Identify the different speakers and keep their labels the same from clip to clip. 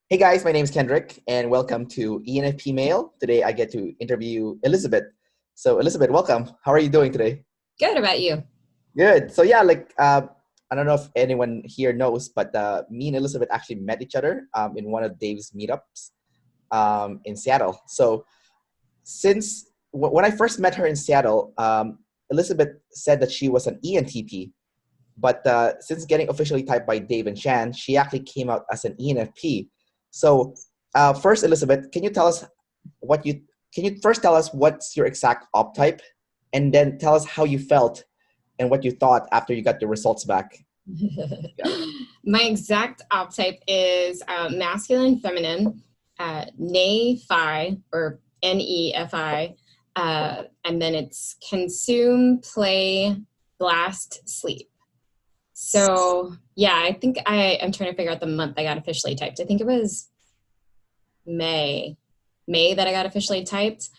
Speaker 1: Hey guys, my name is Kendrick, and welcome to ENFP Mail. Today I get to interview Elizabeth. So Elizabeth, welcome. How are you doing today?
Speaker 2: Good about you.
Speaker 1: Good. So yeah, I don't know if anyone here knows, but me and Elizabeth actually met each other in one of Dave's meetups in Seattle. So when I first met her in Seattle, Elizabeth said that she was an ENTP, but since getting officially typed by Dave and Shan, she actually came out as an ENFP. So first, Elizabeth, what you can you first tell us what's your exact op type, and then tell us how you felt and what you thought after you got the results back. Yeah.
Speaker 2: My exact op type is masculine, feminine, Ne-Fi or Nefi, and then it's consume, play, blast, sleep. So yeah, I think I'm trying to figure out the month I got officially typed. I think it was May that I got officially typed.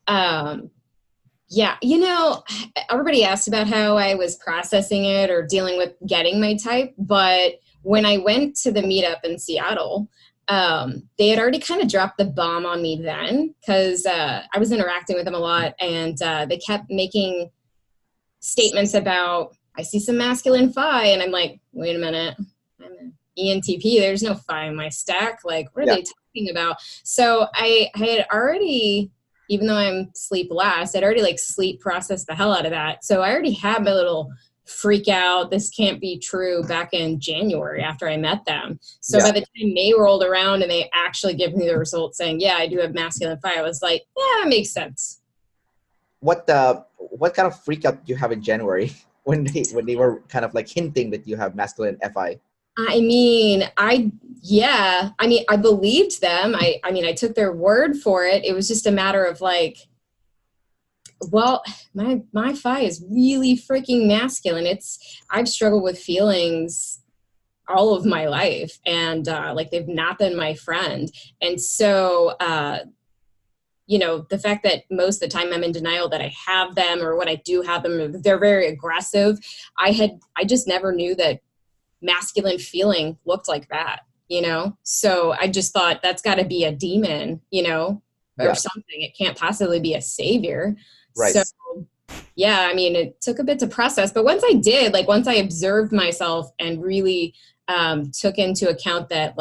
Speaker 2: Yeah, everybody asked about how I was processing it or dealing with getting my type, but when I went to the meetup in Seattle, they had already kind of dropped the bomb on me then because I was interacting with them a lot, and they kept making statements about, I see some masculine phi, and I'm like, wait a minute, I'm an ENTP, there's no phi in my stack, like what are they talking about? So I had already, even though I'm sleep last, I'd already sleep processed the hell out of that. So I already had my little freak out, this can't be true, back in January after I met them. So by the time May rolled around and they actually give me the results saying, yeah, I do have masculine phi, I was like, yeah, that makes sense.
Speaker 1: What kind of freak out did you have in January when they were kind of hinting that you have masculine FI?
Speaker 2: I believed them. I took their word for it. It was just a matter of well, my phi is really freaking masculine. I've struggled with feelings all of my life, and they've not been my friend. And so, the fact that most of the time I'm in denial that I have them, or when I do have them, they're very aggressive. I just never knew that masculine feeling looked like that, so I just thought that's got to be a demon, or something. It can't possibly be a savior.
Speaker 1: Right.
Speaker 2: So yeah, it took a bit to process, but once I did, once I observed myself and really took into account that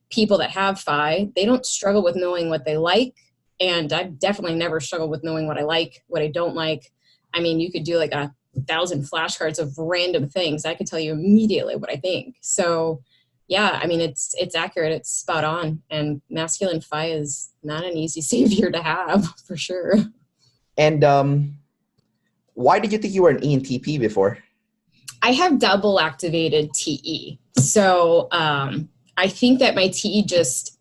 Speaker 2: people that have phi, they don't struggle with knowing what they like, and I've definitely never struggled with knowing what I like, what I don't like. You could do a 1,000 flashcards of random things. I could tell you immediately what I think. So yeah, it's accurate. It's spot on. And masculine phi is not an easy savior to have, for sure.
Speaker 1: And why did you think you were an ENTP before?
Speaker 2: I have double activated TE. So I think that my TE just,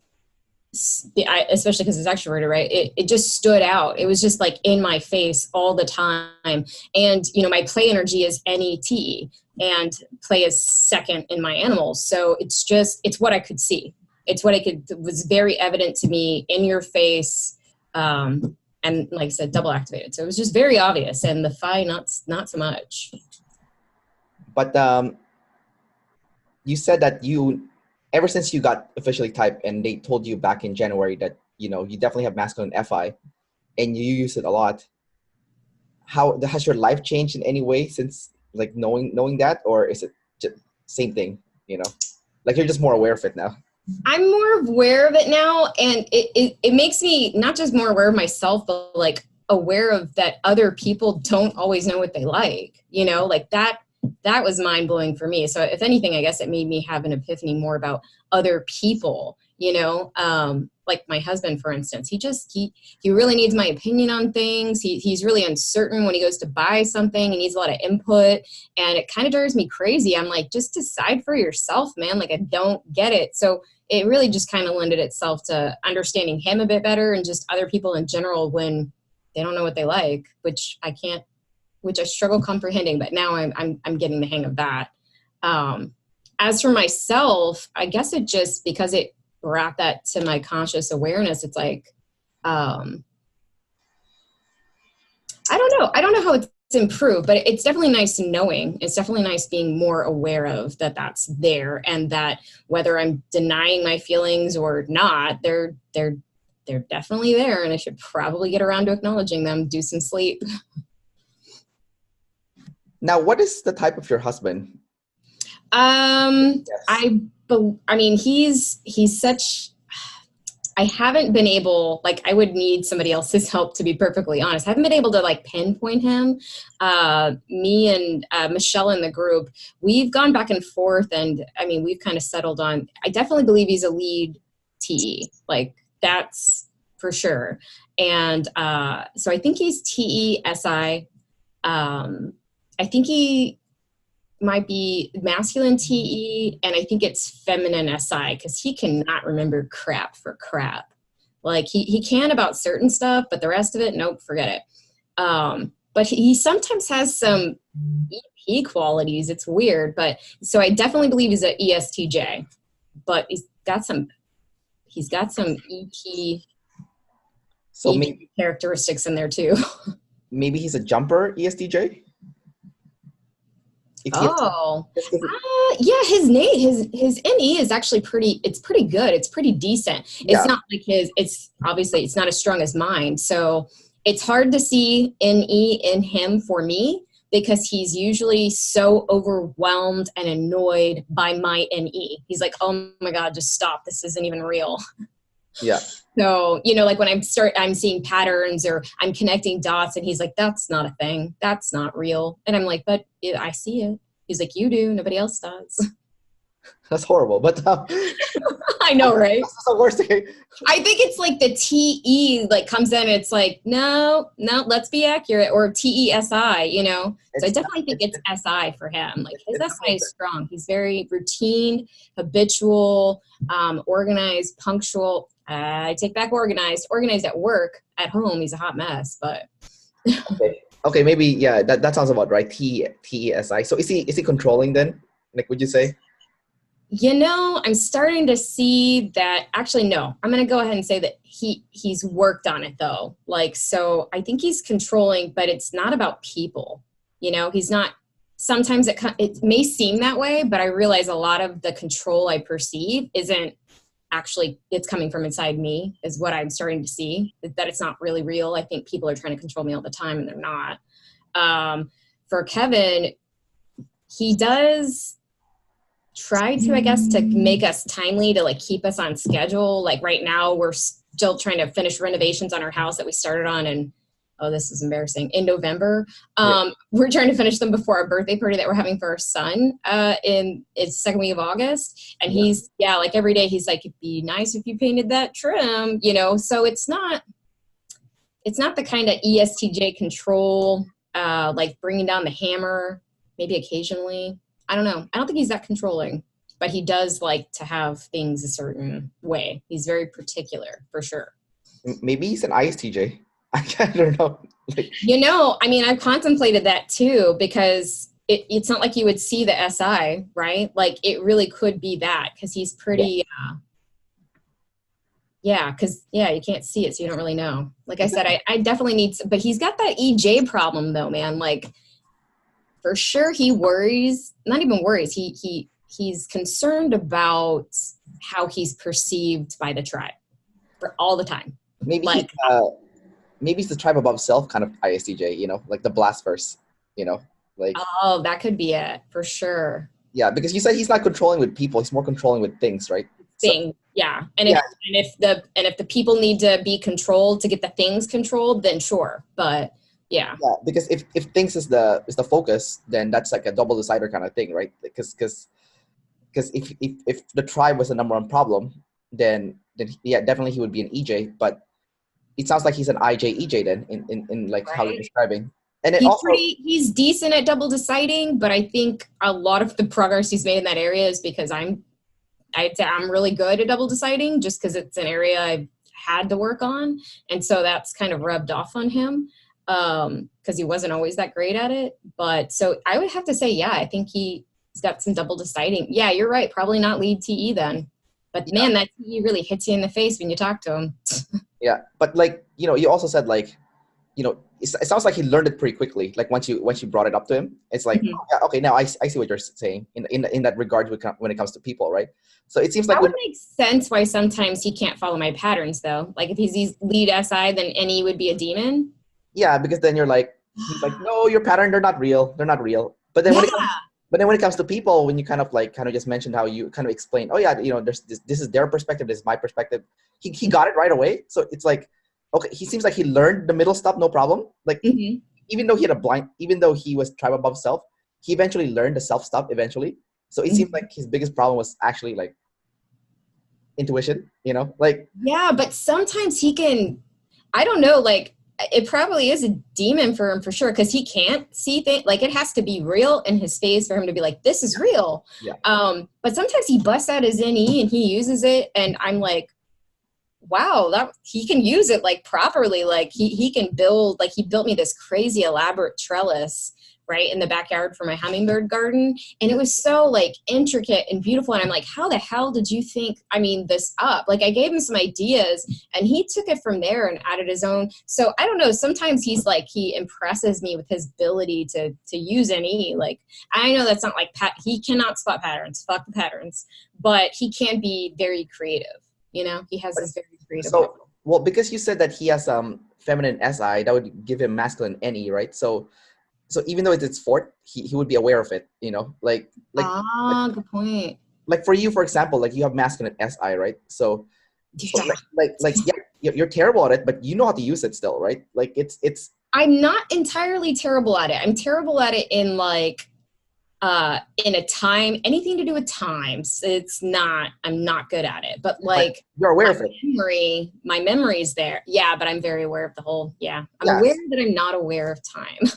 Speaker 2: especially because it's extroverted, right? It just stood out. It was just in my face all the time. And, my play energy is NET, and play is second in my animals. So it's what I could see. It was very evident to me, in your face. And like I said, double activated. So it was just very obvious, and the phi, not so much.
Speaker 1: But you said that ever since you got officially typed and they told you back in January that, you definitely have masculine FI and you use it a lot. How has your life changed in any way since knowing that, or is it just same thing, you're just more aware of it now?
Speaker 2: I'm more aware of it now, and it makes me not just more aware of myself, but aware of that other people don't always know what they like, that was mind-blowing for me. So if anything, I guess it made me have an epiphany more about other people, like my husband, for instance. He really needs my opinion on things. He's really uncertain when he goes to buy something. He needs a lot of input, and it kind of drives me crazy. I'm like, just decide for yourself, man. I don't get it. So it really just kind of lended itself to understanding him a bit better, and just other people in general when they don't know what they like, which I struggle comprehending, but now I'm getting the hang of that. As for myself, I guess it just, because it brought that to my conscious awareness, it's I don't know how improved, but it's definitely nice knowing. It's definitely nice being more aware of that that's there, and that whether I'm denying my feelings or not, they're definitely there, and I should probably get around to acknowledging them, do some sleep.
Speaker 1: Now, what is the type of your husband? Yes.
Speaker 2: I mean, he's such, I haven't been able, like, I would need somebody else's help, to be perfectly honest. I haven't been able to like pinpoint him. Me and Michelle in the group, we've gone back and forth, and I mean, we've kind of settled on, I definitely believe he's a lead TE, like that's for sure. And so I think he's TE-SI. I think he might be masculine TE, and I think it's feminine SI, because he cannot remember crap for crap. Like he can about certain stuff, but the rest of it, nope, forget it. But he sometimes has some EP qualities. It's weird, but so I definitely believe he's an ESTJ, but he's got some EP,
Speaker 1: So
Speaker 2: EP characteristics in there too.
Speaker 1: maybe he's a jumper ESTJ.
Speaker 2: Oh, yeah. His name, his NE is actually pretty good. It's pretty decent. It's not like it's obviously it's not as strong as mine. So it's hard to see NE in him for me, because he's usually so overwhelmed and annoyed by my NE. He's like, oh my God, just stop. This isn't even real.
Speaker 1: Yeah.
Speaker 2: So, like when I'm seeing patterns or I'm connecting dots, and he's like, that's not a thing. That's not real. And I'm like, but I see it. He's like, you do. Nobody else does.
Speaker 1: That's horrible. But
Speaker 2: I know, right?
Speaker 1: That's the worst thing.
Speaker 2: I think it's like the TE like comes in and it's like, no, let's be accurate. Or TESI, So I definitely think it's SI for him. Like his SI is strong. He's very routine, habitual, organized, punctual. I take back organized at work. At home, he's a hot mess, but.
Speaker 1: Okay, maybe, yeah, that sounds about right. TESI. So is he controlling then? Like, would you say?
Speaker 2: I'm starting to see that. Actually, no. I'm going to go ahead and say that he's worked on it though. Like, so I think he's controlling, but it's not about people. He's not. Sometimes it may seem that way, but I realize a lot of the control I perceive isn't actually, it's coming from inside me, is what I'm starting to see, that it's not really real. I think people are trying to control me all the time, and they're not. For Kevin, he does try to, I guess, to make us timely, to like keep us on schedule. Like right now, we're still trying to finish renovations on our house that we started on this is embarrassing, in November. We're trying to finish them before our birthday party that we're having for our son in its second week of August. And he's, like every day he's like, it'd be nice if you painted that trim, so it's not the kind of ESTJ control, like bringing down the hammer, maybe occasionally. I don't know. I don't think he's that controlling, but he does like to have things a certain way. He's very particular, for sure.
Speaker 1: Maybe he's an ISTJ. I don't know.
Speaker 2: I mean, I've contemplated that too, because it's not like you would see the SI, right? Like it really could be that, because he's pretty, because you can't see it, so you don't really know. Like I said, I definitely need, but he's got that EJ problem though, man. Like for sure he worries, not even worries. He's concerned about how he's perceived by the tribe for all the time.
Speaker 1: Maybe maybe it's the tribe above self kind of ISTJ, like the blast verse, like.
Speaker 2: Oh, that could be it for sure.
Speaker 1: Yeah, because you said he's not controlling with people; he's more controlling with things, right?
Speaker 2: And if the people need to be controlled to get the things controlled, then sure. But yeah,
Speaker 1: because if things is the focus, then that's like a double decider kind of thing, right? Because if the tribe was the number one problem, then definitely he would be an EJ, but. It sounds like he's an IJ-EJ then, in like how you're describing. And
Speaker 2: he's decent at double deciding, but I think a lot of the progress he's made in that area is because I'd say I'm really good at double deciding, just because it's an area I've had to work on, and so that's kind of rubbed off on him, because he wasn't always that great at it. But so I would have to say, I think he's got some double deciding. Yeah, you're right. Probably not lead TE then, but man, that TE really hits you in the face when you talk to him.
Speaker 1: Yeah, but like, you also said like, it sounds like he learned it pretty quickly. Like once you brought it up to him, it's like,
Speaker 2: Mhm.
Speaker 1: oh, yeah, okay, now I see what you're saying in that regard when it comes to people, right? So it seems like
Speaker 2: That would make sense why sometimes he can't follow my patterns, though. Like if he's lead SI, then NE would be a demon.
Speaker 1: yeah, because then you're like, he's like, no, your pattern, they're not real, But then
Speaker 2: Yeah.
Speaker 1: when it comes to people, when you kind of just mentioned how you kind of explain, oh yeah, there's this is their perspective, this is my perspective. He got it right away. So it's like, okay, he seems like he learned the middle stuff, no problem. Like
Speaker 2: Mm-hmm.
Speaker 1: even though he was tribe above self, he eventually learned the self stuff eventually. So it seems
Speaker 2: Mm-hmm.
Speaker 1: like his biggest problem was actually like intuition, like
Speaker 2: Yeah, but sometimes he can, I don't know, like it probably is a demon for him for sure because he can't see things. Like it has to be real in his face for him to be like, this is real.
Speaker 1: yeah.
Speaker 2: But sometimes he busts out his NE and he uses it, and I'm like, wow, that he can use it like properly. Like he can build, like he built me this crazy elaborate trellis right in the backyard for my hummingbird garden, and it was so like intricate and beautiful, and I'm like, how the hell did you think this up? Like I gave him some ideas and he took it from there and added his own. So I don't know, sometimes he's like, he impresses me with his ability to use any, like I know that's not like he cannot spot patterns, fuck the patterns, but he can be very creative. He has this very creative.
Speaker 1: So, well, because you said that he has feminine SI, that would give him masculine NE, right? So even though it's its fourth, he would be aware of it, like
Speaker 2: Good point.
Speaker 1: like for you, for example, like you have masculine SI, right? So
Speaker 2: Yeah.
Speaker 1: yeah, you're terrible at it, but you know how to use it still, right? Like it's
Speaker 2: I'm not entirely terrible at it. I'm terrible at it in like in a time, anything to do with times. I'm not good at it. But like
Speaker 1: you're aware of it.
Speaker 2: My memory's there. Yeah, but I'm very aware of the whole, I'm
Speaker 1: Yes.
Speaker 2: aware that I'm not aware of time.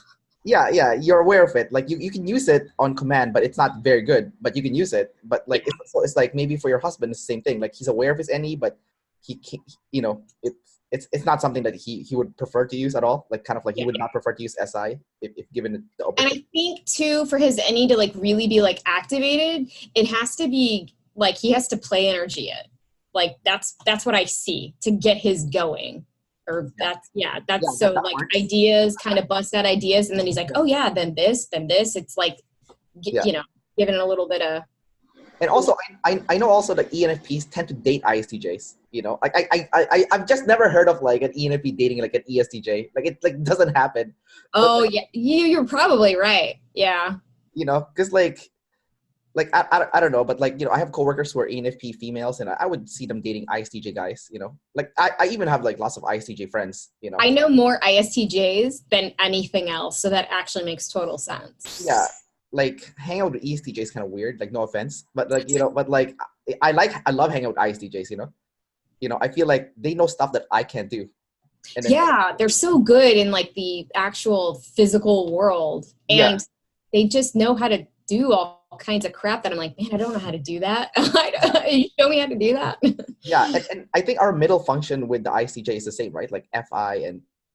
Speaker 1: Yeah, you're aware of it. Like you can use it on command, but it's not very good. But you can use it. But like it's like maybe for your husband, it's the same thing. Like he's aware of his NE, but he can't, it's not something that he would prefer to use at all. Like kind of like he would not prefer to use SI if given the opportunity.
Speaker 2: And I think too, for his NE to like really be like activated, it has to be like he has to play energy it. Like that's what I see to get his going. Or that's so
Speaker 1: that
Speaker 2: like
Speaker 1: works.
Speaker 2: Ideas kind of bust out ideas, and then he's like, oh yeah, then this. It's like giving it a little bit of.
Speaker 1: And also, I know also that ENFPs tend to date ISTJs. Like I've just never heard of like an ENFP dating like an ESTJ. Like it like doesn't happen.
Speaker 2: Oh yeah, you're probably right. Yeah.
Speaker 1: Because like I don't know, but like I have coworkers who are ENFP females, and I would see them dating ISTJ guys. Like I even have like lots of ISTJ friends.
Speaker 2: I know more ISTJs than anything else, so that actually makes total sense.
Speaker 1: Yeah. Like hanging out with ESTJ is kind of weird, like no offense, but like but like I love hanging out with ISTJs. I feel like they know stuff that I can't do. And then,
Speaker 2: they're so good in like the actual physical world, and they just know how to do all kinds of crap that I'm like, man, I don't know how to do that. You show me how to do that.
Speaker 1: Yeah, and I think our middle function with the ISTJ is the same, right? Like FI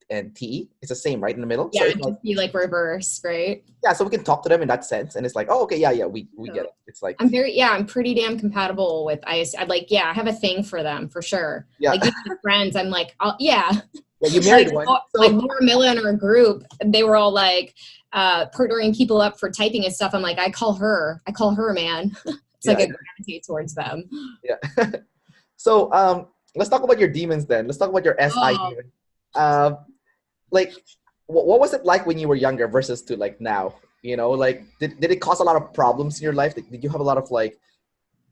Speaker 1: and TE, it's the same, right, in the middle.
Speaker 2: Yeah, so it'd just be like reverse, right?
Speaker 1: Yeah, so we can talk to them in that sense, and it's like, oh, okay, yeah, we get it. It's like
Speaker 2: I'm pretty damn compatible with IS. I'd like, I have a thing for them for sure. Yeah, like even friends, I'm like, yeah.
Speaker 1: Yeah, you married
Speaker 2: like,
Speaker 1: one. So.
Speaker 2: Like Laura Miller and her group, they were all like partnering people up for typing and stuff. I'm like, I call her, man. It's like I gravitate towards them.
Speaker 1: Yeah. So let's talk about your demons then. Let's talk about your SI demon. Like what was it like when you were younger versus to like now? Like did it cause a lot of problems in your life? Did you have a lot of like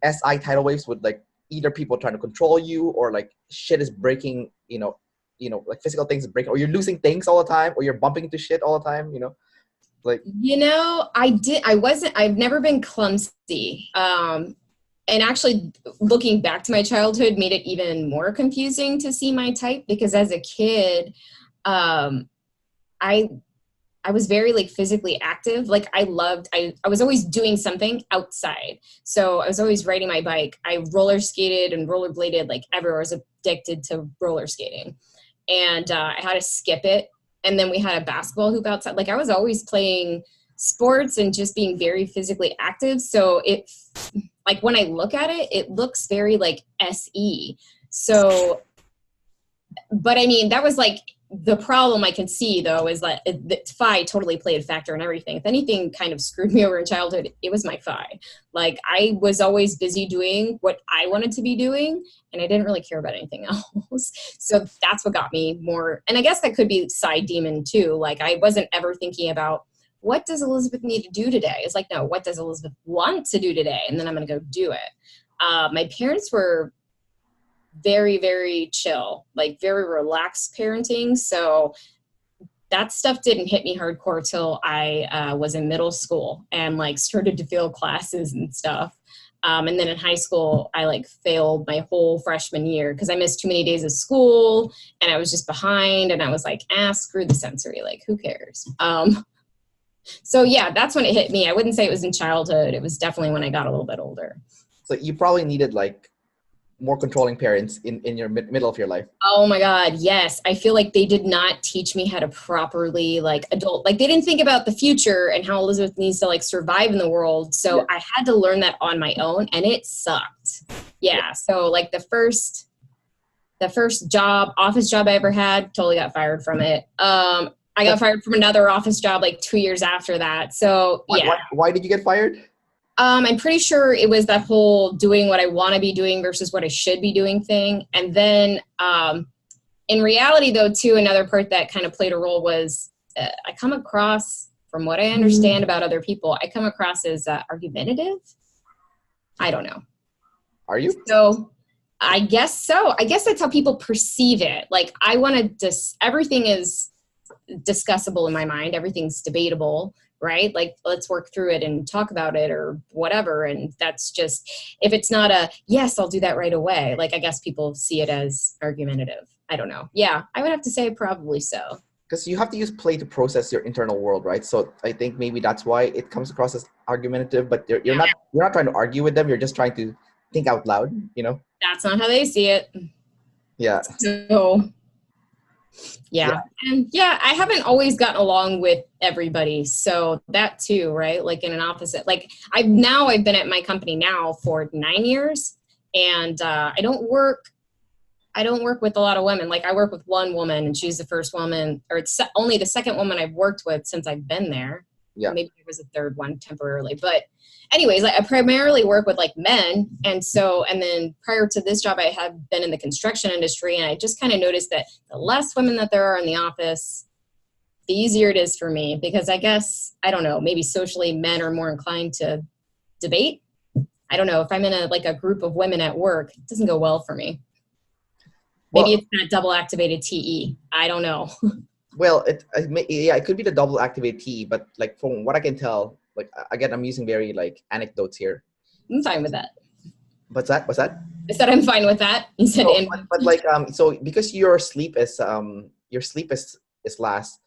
Speaker 1: SI tidal waves with like either people trying to control you, or like shit is breaking, like physical things breaking, or you're losing things all the time, or you're bumping into shit all the time, like I've never been clumsy. And actually looking back to my childhood made it even more confusing to see my type, because as a kid, I was very like physically active. Like I was always doing something outside. So I was always riding my bike. I roller skated and rollerbladed like everywhere. I was addicted to roller skating, and I had to skip it. And then we had a basketball hoop outside. Like I was always playing sports and just being very physically active. So it, like when I look at it, it looks very like SE. So, but I mean, that was like
Speaker 2: the problem I can see, though, is that Fi totally played a factor in everything. If anything kind of screwed me over in childhood, it was my Fi. Like, I was always busy doing what I wanted to be doing, and I didn't really care about anything else. So that's what got me more. And I guess that could be side demon, too. Like, I wasn't ever thinking about, what does Elizabeth need to do today? It's like, no, what does Elizabeth want to do today? And then I'm going to go do it. My parents were very, very chill, like very relaxed parenting. So that stuff didn't hit me hardcore till I was in middle school and like started to fail classes and stuff. And then in high school, I like failed my whole freshman year because I missed too many days of school and I was just behind, and I was like, screw the sensory, like who cares? So yeah, that's when it hit me. I wouldn't say it was in childhood. It was definitely when I got a little bit older.
Speaker 1: So you probably needed like more controlling parents in your middle of your life.
Speaker 2: Oh my God, yes. I feel like they did not teach me how to properly like adult, like they didn't think about the future and how Elizabeth needs to like survive in the world. So I had to learn that on my own, and it sucked. Yeah. So like the first office job I ever had, totally got fired from it. I got fired from another office job like 2 years after that. So yeah.
Speaker 1: Why did you get fired?
Speaker 2: I'm pretty sure it was that whole doing what I want to be doing versus what I should be doing thing. And then in reality, though, too, another part that kind of played a role was I come across, from what I understand about other people, I come across as argumentative. I don't know.
Speaker 1: Are you?
Speaker 2: So I guess so. I guess that's how people perceive it. Like I want to everything is discussable in my mind. Everything's debatable. Right? Like, let's work through it and talk about it or whatever. And that's just, if it's not a, yes, I'll do that right away. Like, I guess people see it as argumentative. I don't know. Yeah, I would have to say probably so.
Speaker 1: Because you have to use play to process your internal world, right? So I think maybe that's why it comes across as argumentative, but you're not trying to argue with them. You're just trying to think out loud, you know?
Speaker 2: That's not how they see it.
Speaker 1: Yeah.
Speaker 2: So yeah. And yeah, I haven't always gotten along with everybody. So that too, right? Like in an opposite, like I've been at my company now for 9 years, and I don't work with a lot of women. Like I work with one woman, and she's the first woman, or it's only the second woman I've worked with since I've been there. Yeah. Maybe there was a third one temporarily, but anyways, like I primarily work with like men. And then prior to this job, I had been in the construction industry, and I just kind of noticed that the less women that there are in the office, the easier it is for me, because I guess, I don't know, maybe socially men are more inclined to debate. I don't know, if I'm in a group of women at work, it doesn't go well for me. Maybe it's not double activated TE. I don't know.
Speaker 1: Well, it could be the double activated TE, but like from what I can tell, like again, I'm using very like anecdotes here.
Speaker 2: I'm fine with that.
Speaker 1: What's that?
Speaker 2: I said I'm fine with that. You said
Speaker 1: but like so because your sleep is last.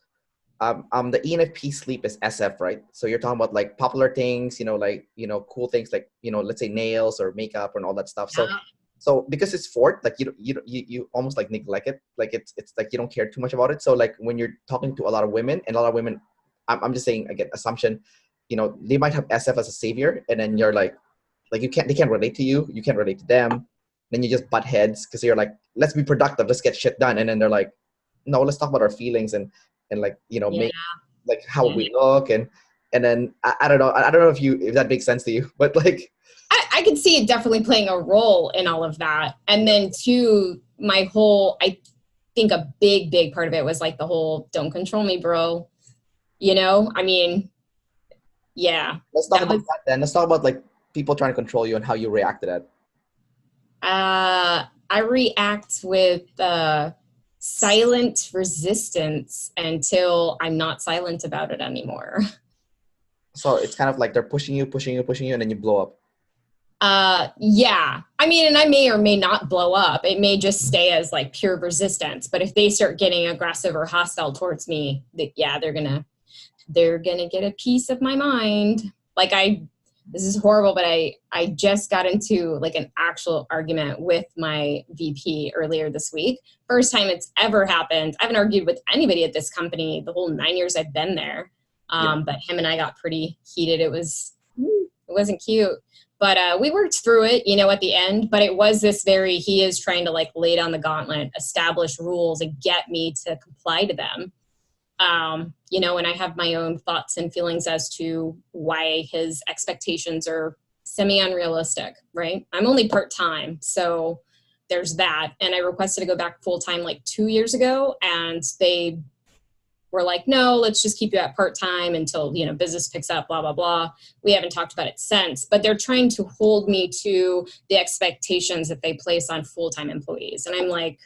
Speaker 1: The ENFP sleep is SF, right? So you're talking about like popular things, like cool things like let's say nails or makeup and all that stuff.
Speaker 2: Yeah.
Speaker 1: So because it's fourth, like you almost like neglect it. Like it's like you don't care too much about it. So like when you're talking to a lot of women, and a lot of women, I'm just saying again, assumption, they might have SF as a savior, and then you're like they can't relate to you. You can't relate to them. Then you just butt heads because you're like, let's be productive, let's get shit done. And then they're like, no, let's talk about our feelings and like make like how we look and then I don't know if that makes sense to you, but like.
Speaker 2: I could see it definitely playing a role in all of that. And then too, I think a big part of it was like the whole don't control me, bro. I mean, yeah.
Speaker 1: Let's talk about that then. Let's talk about like people trying to control you and how you react to that.
Speaker 2: I react with silent resistance until I'm not silent about it anymore.
Speaker 1: So it's kind of like they're pushing you, and then you blow up.
Speaker 2: Yeah. I mean, and I may or may not blow up. It may just stay as like pure resistance. But if they start getting aggressive or hostile towards me, they're gonna get a piece of my mind. Like this is horrible, but I just got into like an actual argument with my VP earlier this week. First time it's ever happened. I haven't argued with anybody at this company the whole 9 years I've been there. But him and I got pretty heated. It wasn't cute. But we worked through it, at the end. But it was this he is trying to like lay down the gauntlet, establish rules, and get me to comply to them. And I have my own thoughts and feelings as to why his expectations are semi-unrealistic, right? I'm only part-time, so there's that. And I requested to go back full-time like 2 years ago, and they were like, no, let's just keep you at part-time until, business picks up, blah, blah, blah. We haven't talked about it since, but they're trying to hold me to the expectations that they place on full-time employees. And I'm like,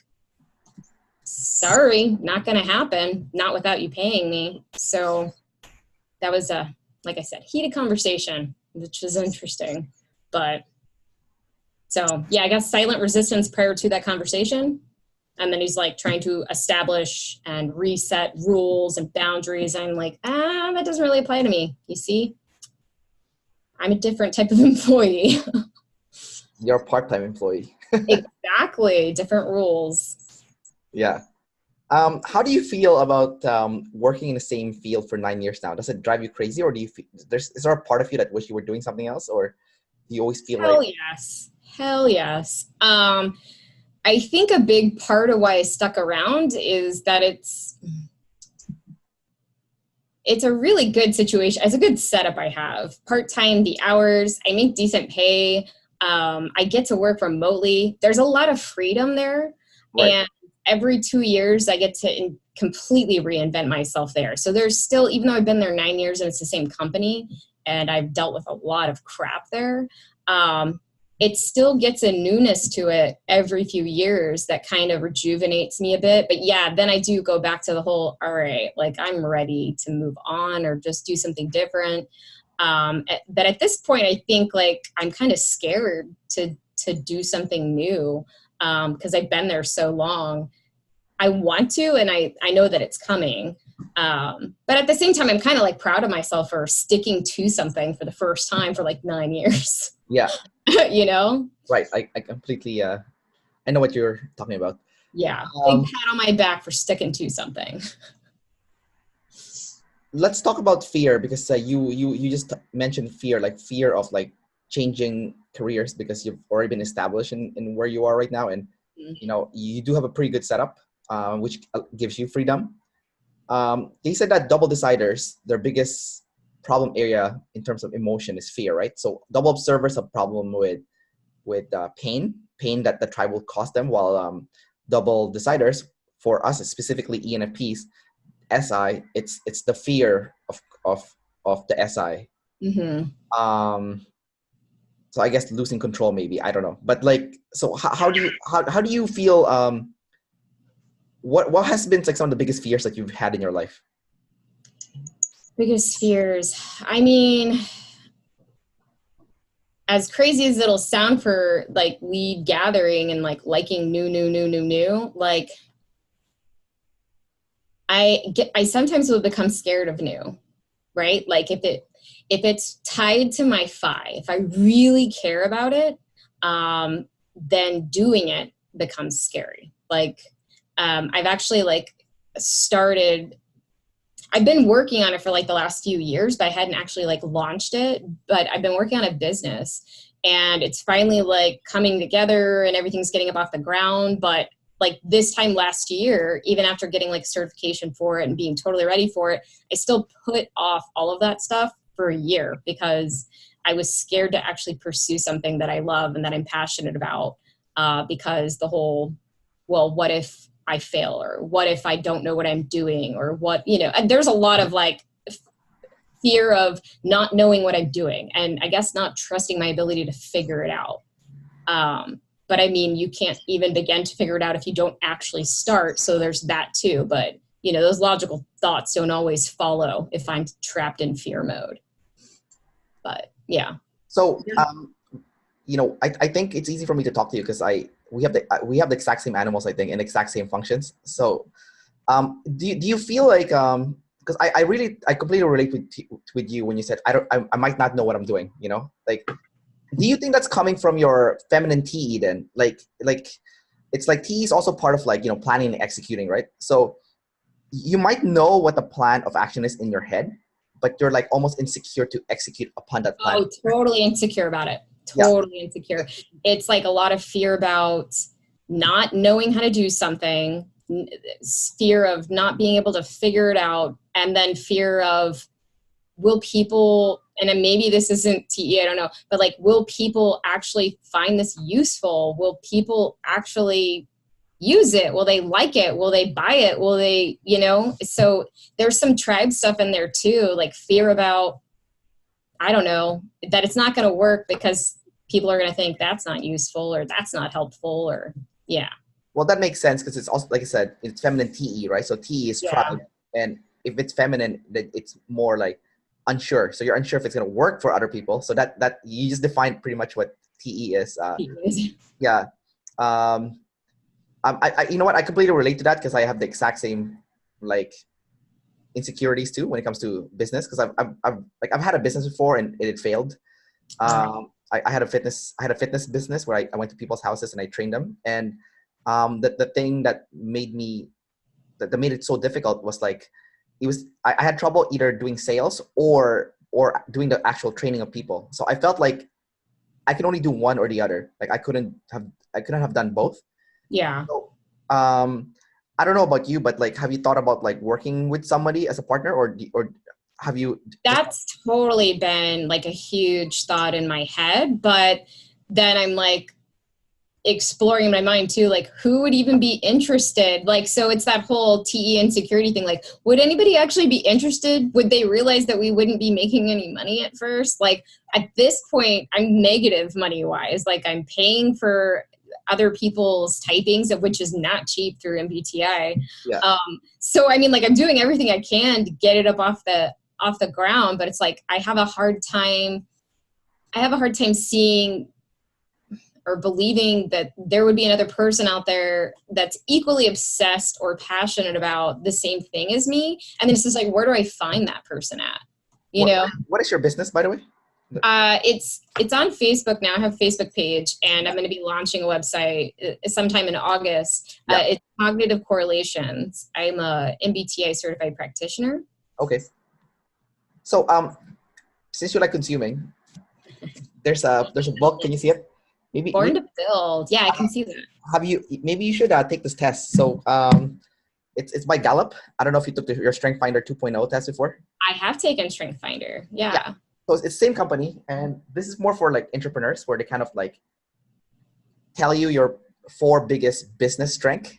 Speaker 2: sorry, not going to happen. Not without you paying me. So that was like I said, heated conversation, which is interesting. But so, yeah, I guess silent resistance prior to that conversation. And then he's like trying to establish and reset rules and boundaries. I'm like, that doesn't really apply to me. You see, I'm a different type of employee.
Speaker 1: You're a part-time employee.
Speaker 2: Exactly. Different rules.
Speaker 1: Yeah. How do you feel about working in the same field for 9 years now? Does it drive you crazy, or do you feel is there a part of you that wish you were doing something else, or do you always feel
Speaker 2: Hell yes. Hell yes. I think a big part of why I stuck around is that it's a really good situation. It's a good setup I have. Part-time, the hours, I make decent pay. I get to work remotely. There's a lot of freedom there. Right. And every 2 years, I get to completely reinvent myself there. So there's still, even though I've been there 9 years and it's the same company, and I've dealt with a lot of crap there, it still gets a newness to it every few years that kind of rejuvenates me a bit. But yeah, then I do go back to the whole, all right, like I'm ready to move on or just do something different. But at this point, I think like I'm kind of scared to do something new because I've been there so long. I want to, and I know that it's coming. But at the same time, I'm kind of like proud of myself for sticking to something for the first time for like 9 years.
Speaker 1: Yeah.
Speaker 2: Right.
Speaker 1: I completely, I know what you're talking about.
Speaker 2: Yeah. Big pat on my back for sticking to something.
Speaker 1: Let's talk about fear, because you just mentioned fear, like fear of like changing careers because you've already been established in where you are right now. And, you do have a pretty good setup, which gives you freedom. They said that double deciders, their biggest problem area in terms of emotion is fear, right? So double observers have a problem with pain that the tribe will cause them, while double deciders, for us specifically ENFPs, SI, it's the fear of the SI. Mm-hmm. So I guess losing control, maybe, I don't know, but like, so how do you feel? What has been like some of the biggest fears that you've had in your life?
Speaker 2: Biggest fears. I mean, as crazy as it'll sound for like lead gathering and like liking new, like I sometimes will become scared of new, right? Like if it's tied to my FI, if I really care about it, then doing it becomes scary. Like I've actually like I've been working on it for like the last few years, but I hadn't actually like launched it. But I've been working on a business, and it's finally like coming together and everything's getting up off the ground. But like this time last year, even after getting like certification for it and being totally ready for it, I still put off all of that stuff for a year because I was scared to actually pursue something that I love and that I'm passionate about, because the whole, well, what if I fail, or what if I don't know what I'm doing, or what, and there's a lot of like fear of not knowing what I'm doing, and I guess not trusting my ability to figure it out. But I mean, you can't even begin to figure it out if you don't actually start. So there's that too. But those logical thoughts don't always follow if I'm trapped in fear mode. But yeah.
Speaker 1: So, I think it's easy for me to talk to you because we have the exact same animals, I think, and exact same functions. So, do you feel like, because I completely relate with you when you said I might not know what I'm doing, like, do you think that's coming from your feminine TE then? Like it's like TE is also part of like, planning and executing, right? So you might know what the plan of action is in your head, but you're like almost insecure to execute upon that plan.
Speaker 2: Oh, totally insecure about it.
Speaker 1: Yeah.
Speaker 2: totally insecure. It's like a lot of fear about not knowing how to do something, fear of not being able to figure it out, and then fear of, will people, and then maybe this isn't TE, I don't know, but like, will people actually find this useful? Will people actually use it? Will they like it? Will they buy it? Will they, so there's some tribe stuff in there too, like fear about, I don't know, that it's not going to work because people are going to think that's not useful or that's not helpful or, yeah.
Speaker 1: Well, that makes sense because it's also, like I said, it's feminine TE, right? So TE is
Speaker 2: Yeah.
Speaker 1: tribe. And if it's feminine, then it's more like unsure. So you're unsure if it's going to work for other people. So that you just define pretty much what TE is. Yeah. You know what? I completely relate to that because I have the exact same like insecurities too when it comes to business. Because I've had a business before and it failed. I had a fitness business where I went to people's houses and I trained them. And the thing that made it so difficult was like I had trouble either doing sales or doing the actual training of people. So I felt like I could only do one or the other. Like I couldn't have done both.
Speaker 2: Yeah.
Speaker 1: So, I don't know about you, but like, have you thought about like working with somebody as a partner, or have you?
Speaker 2: That's totally been like a huge thought in my head, but then I'm like exploring in my mind too, like who would even be interested? Like, so it's that whole TE insecurity thing. Like, would anybody actually be interested? Would they realize that we wouldn't be making any money at first? Like at this point, I'm negative money wise. Like I'm paying for other people's typings, of which is not cheap through MBTI.
Speaker 1: Yeah.
Speaker 2: So I mean, like I'm doing everything I can to get it up off the ground, but it's like I have a hard time seeing or believing that there would be another person out there that's equally obsessed or passionate about the same thing as me. And then it's just like, where do I find that person at?
Speaker 1: What is your business, by the way?
Speaker 2: It's on Facebook now. I have a Facebook page, and I'm going to be launching a website sometime in August.
Speaker 1: Yeah.
Speaker 2: It's Cognitive Correlations. I'm a MBTI certified practitioner.
Speaker 1: Okay. So since you like consuming, there's a book. Can you see it? Maybe
Speaker 2: Born to Build. Yeah, I can see that.
Speaker 1: Maybe you should take this test. So it's by Gallup. I don't know if you took your Strength Finder 2.0 test before.
Speaker 2: I have taken Strength Finder. Yeah.
Speaker 1: So it's the same company, and this is more for like entrepreneurs, where they kind of like tell you your 4 biggest business strength.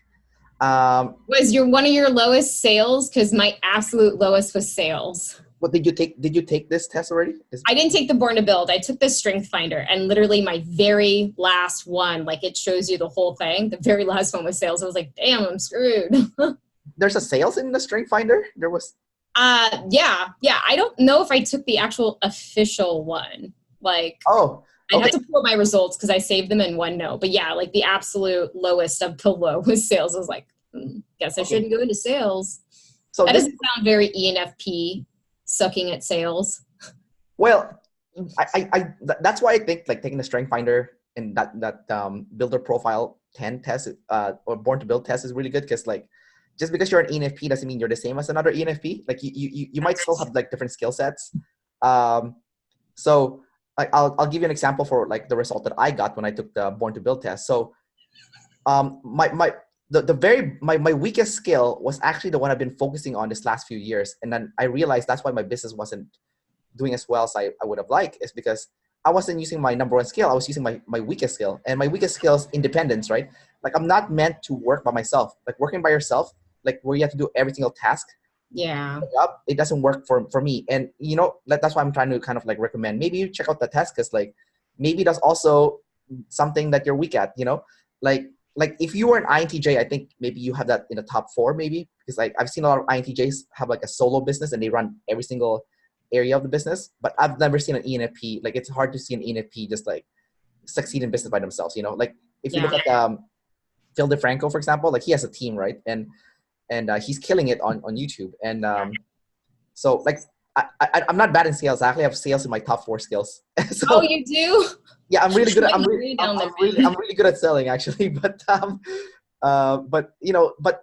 Speaker 2: Was one of your lowest sales? Because my absolute lowest was sales.
Speaker 1: What did you take? Did you take this test already?
Speaker 2: I didn't take the Born to Build. I took the Strength Finder, and literally my very last one, like it shows you the whole thing. The very last one was sales. I was like, damn, I'm screwed.
Speaker 1: There's a sales in the Strength Finder? There was.
Speaker 2: Yeah. I don't know if I took the actual official one. Like,
Speaker 1: okay.
Speaker 2: I'd have to pull my results because I saved them in OneNote. But yeah, like the absolute lowest of the low was sales. I was like, guess I shouldn't go into sales. So that doesn't sound very ENFP, sucking at sales.
Speaker 1: Well, that's why I think like taking the Strength Finder and that builder profile 10 test or Born to Build test is really good, because like just because you're an ENFP doesn't mean you're the same as another ENFP. Like you might still have like different skill sets. So I'll give you an example for like the result that I got when I took the Born to Build test. So my weakest skill was actually the one I've been focusing on this last few years. And then I realized that's why my business wasn't doing as well as I would have liked, is because I wasn't using my number one skill. I was using my weakest skill. And my weakest skill is independence, right? Like I'm not meant to work by myself. Like working by yourself, like where you have to do every single task.
Speaker 2: Yeah.
Speaker 1: It doesn't work for me. And that's why I'm trying to kind of like recommend, maybe you check out the test, because like maybe that's also something that you're weak at, like if you were an INTJ, I think maybe you have that in the top 4, maybe, because like I've seen a lot of INTJs have like a solo business and they run every single area of the business, but I've never seen an ENFP. Like it's hard to see an ENFP just like succeed in business by themselves, like if you look at Phil DeFranco, for example, like he has a team, right? And he's killing it on YouTube. And so like I'm not bad in sales. I actually have sales in my top 4 skills. So,
Speaker 2: oh, you do?
Speaker 1: Yeah, I'm really good. I'm really good at selling, actually. But but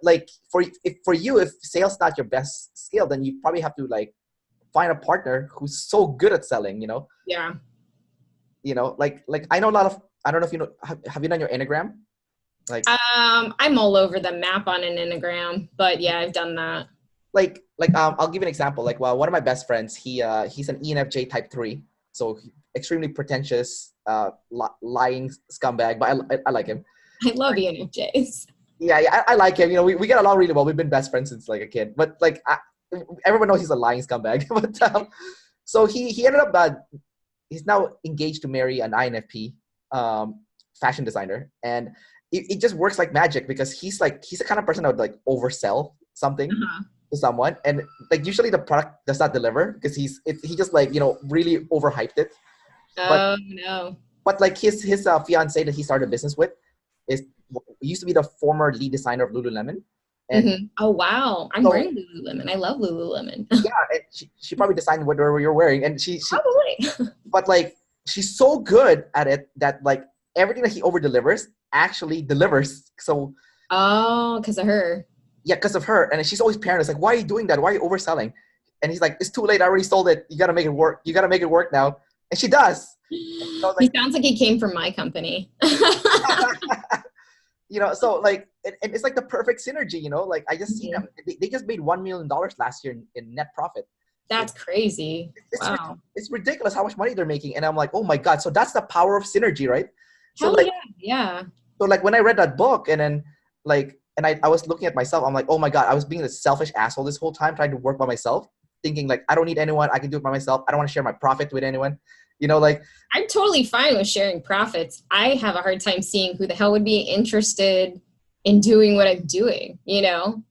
Speaker 1: like for you, if sales not your best skill, then you probably have to like find a partner who's so good at selling.
Speaker 2: Yeah.
Speaker 1: like I know a lot of, I don't know if you know, have you done your Enneagram? Like,
Speaker 2: I'm all over the map on an Enneagram, but yeah, I've done that.
Speaker 1: I'll give you an example. Like, well, one of my best friends, he's an ENFJ type 3, so extremely pretentious, lying scumbag, but I like him.
Speaker 2: I love ENFJs.
Speaker 1: Yeah, I like him. We get along really well. We've been best friends since like a kid. But like, everyone knows he's a lying scumbag. But so he ended up he's now engaged to marry an INFP fashion designer, and it just works like magic because he's the kind of person that would like oversell something to someone, and like usually the product does not deliver because he just like really overhyped it.
Speaker 2: Oh no.
Speaker 1: But like his fiance that he started a business with used to be the former lead designer of Lululemon. And
Speaker 2: oh wow, I'm wearing Lululemon. I love Lululemon.
Speaker 1: Yeah, and she probably designed whatever you're wearing, and she
Speaker 2: probably.
Speaker 1: But like she's so good at it that like everything that he over delivers actually delivers. So
Speaker 2: because of her.
Speaker 1: Yeah, because of her, and she's always paranoid. It's like, why are you doing that? Why are you overselling? And he's like, it's too late. I already sold it. You got to make it work. You got to make it work now. And she does.
Speaker 2: So like, he sounds like he came from my company.
Speaker 1: So like, and it's like the perfect synergy, like I just see them. They just made $1 million last year in net profit.
Speaker 2: That's crazy. Wow.
Speaker 1: It's ridiculous how much money they're making. And I'm like, oh my God. So that's the power of synergy, right? So
Speaker 2: Hell
Speaker 1: like,
Speaker 2: yeah.
Speaker 1: So like when I read that book and then like, and I was looking at myself, I'm like, oh my God, I was being this selfish asshole this whole time, trying to work by myself, thinking like, I don't need anyone. I can do it by myself. I don't want to share my profit with anyone. Like,
Speaker 2: I'm totally fine with sharing profits. I have a hard time seeing who the hell would be interested in doing what I'm doing,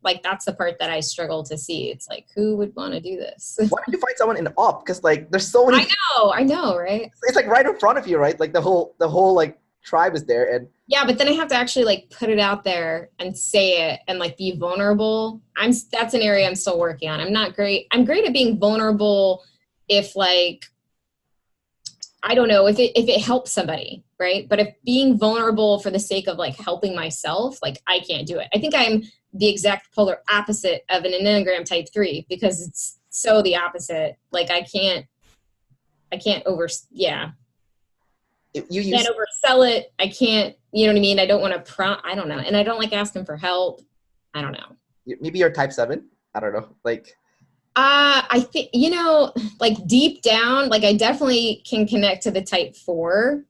Speaker 2: like that's the part that I struggle to see. It's like, who would want to do this?
Speaker 1: Why don't you find someone in op? Because like, there's so many.
Speaker 2: I know, right?
Speaker 1: It's like right in front of you, right? Like the whole like tribe is there. And
Speaker 2: yeah, but then I have to actually like put it out there and say it and like be vulnerable. That's an area I'm still working on. I'm not great. I'm great at being vulnerable if like, I don't know, if it helps somebody, right? But if being vulnerable for the sake of like helping myself, like I can't do it. I think I'm the exact polar opposite of an Enneagram type 3 because it's so the opposite. Like I can't you can't oversell it. I can't, you know what I mean? I don't want to I don't know. And I don't like asking for help. I don't know.
Speaker 1: Maybe you're type 7. I don't know. Like,
Speaker 2: I think, like deep down, like I definitely can connect to the type 4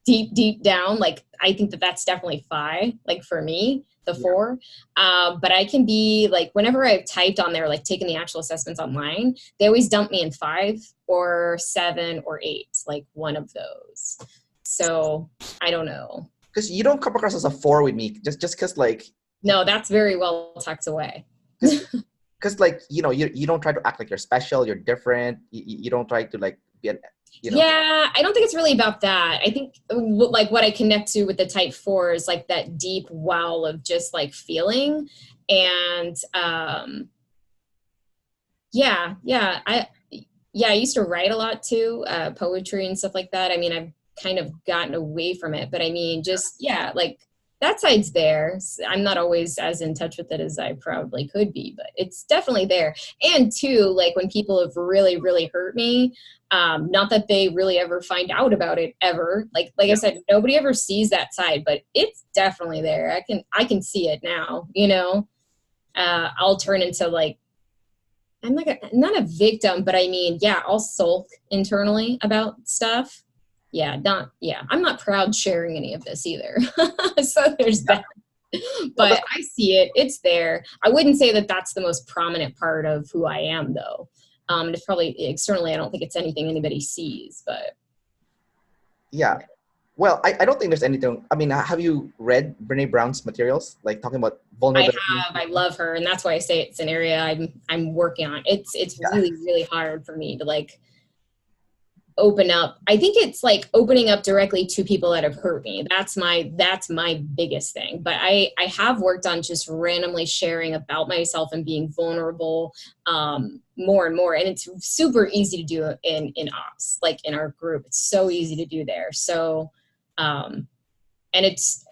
Speaker 2: deep down. Like, I think that's definitely Phi, like for me, the 4. But I can be like, whenever I've typed on there, like taking the actual assessments online, they always dump me in 5 or 7 or 8, like one of those. So I don't know.
Speaker 1: Because you don't come across as a 4 with me, just because like.
Speaker 2: No, that's very well tucked away.
Speaker 1: Because like, you don't try to act like you're special, you're different. You don't try to like be an,
Speaker 2: Yeah, I don't think it's really about that. I think like what I connect to with the type 4 is like that deep well of just like feeling. And I used to write a lot too, poetry and stuff like that. I mean, I've kind of gotten away from it, but I mean, just, like that side's there. I'm not always as in touch with it as I probably could be, but it's definitely there. And too, like when people have really, really hurt me, not that they really ever find out about it ever. Like I said, nobody ever sees that side, but it's definitely there. I can see it now, I'll turn into like, I'm like not a victim, but I mean, I'll sulk internally about stuff. I'm not proud sharing any of this either. So there's that. But I see it. It's there. I wouldn't say that that's the most prominent part of who I am, though. It's probably externally, I don't think it's anything anybody sees, but.
Speaker 1: Yeah. Well, I don't think there's anything. I mean, have you read Brene Brown's materials? Like talking about vulnerability?
Speaker 2: I have. I love her. And that's why I say it's an area I'm working on. It's really, really hard for me to like open up. I think it's like opening up directly to people that have hurt me. That's my biggest thing. But I have worked on just randomly sharing about myself and being vulnerable more and more. And it's super easy to do in ops, like in our group. It's so easy to do there. So And it's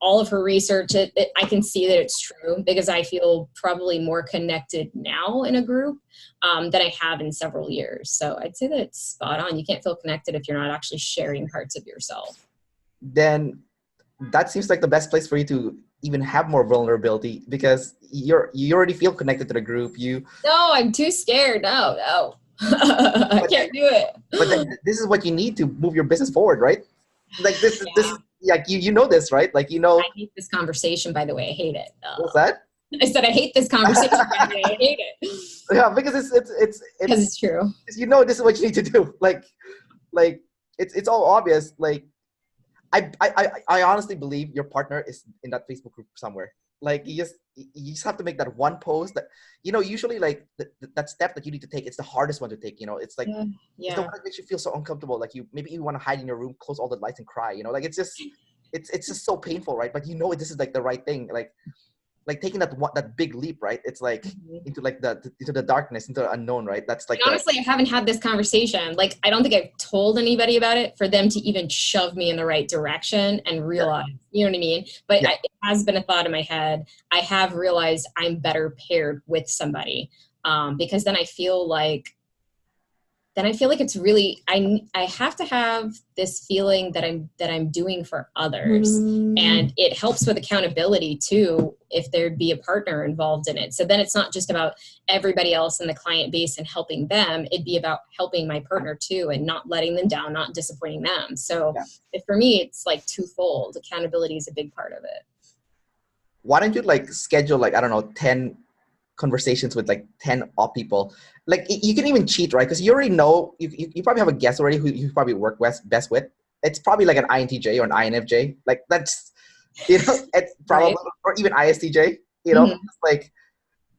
Speaker 2: all of her research. I can see that it's true because I feel probably more connected now in a group than I have in several years. So I'd say that it's spot on. You can't feel connected if you're not actually sharing parts of yourself.
Speaker 1: Then that seems like the best place for you to even have more vulnerability, because you already feel connected to the group.
Speaker 2: No, I'm too scared. No. I can't do it.
Speaker 1: But then this is what you need to move your business forward, right? Like this like you know this, right? Like, you know.
Speaker 2: I hate this conversation, by the way. I hate it.
Speaker 1: What's that?
Speaker 2: I said I hate this conversation. By the way. I hate it.
Speaker 1: Yeah, because
Speaker 2: it's true.
Speaker 1: You know, this is what you need to do. Like it's all obvious. Like I honestly believe your partner is in that Facebook group somewhere. Like you just have to make that one post that, you know, usually like that step that you need to take, it's the hardest one to take, you know. It's like it's the one that makes you feel so uncomfortable, like maybe you want to hide in your room, close all the lights and cry, you know. Like it's just so painful, right? But you know this is like the right thing, like taking that big leap, right? It's like into like into the darkness, into the unknown, right? That's like
Speaker 2: honestly, I haven't had this conversation. Like, I don't think I've told anybody about it for them to even shove me in the right direction and realize, you know what I mean? But it has been a thought in my head. I have realized I'm better paired with somebody because then I feel like it's really, I have to have this feeling that I'm doing for others. And it helps with accountability too, if there'd be a partner involved in it. So then it's not just about everybody else in the client base and helping them. It'd be about helping my partner too and not letting them down, not disappointing them. So for me, it's like twofold. Accountability is a big part of it.
Speaker 1: Why don't you like schedule like, I don't know, 10 conversations with like 10 op people? Like you can even cheat, right? Because you already know, you probably have a guess already who you probably work best with. It's probably like an INTJ or an INFJ. Like that's, you know, it's probably, or even ISTJ, you know,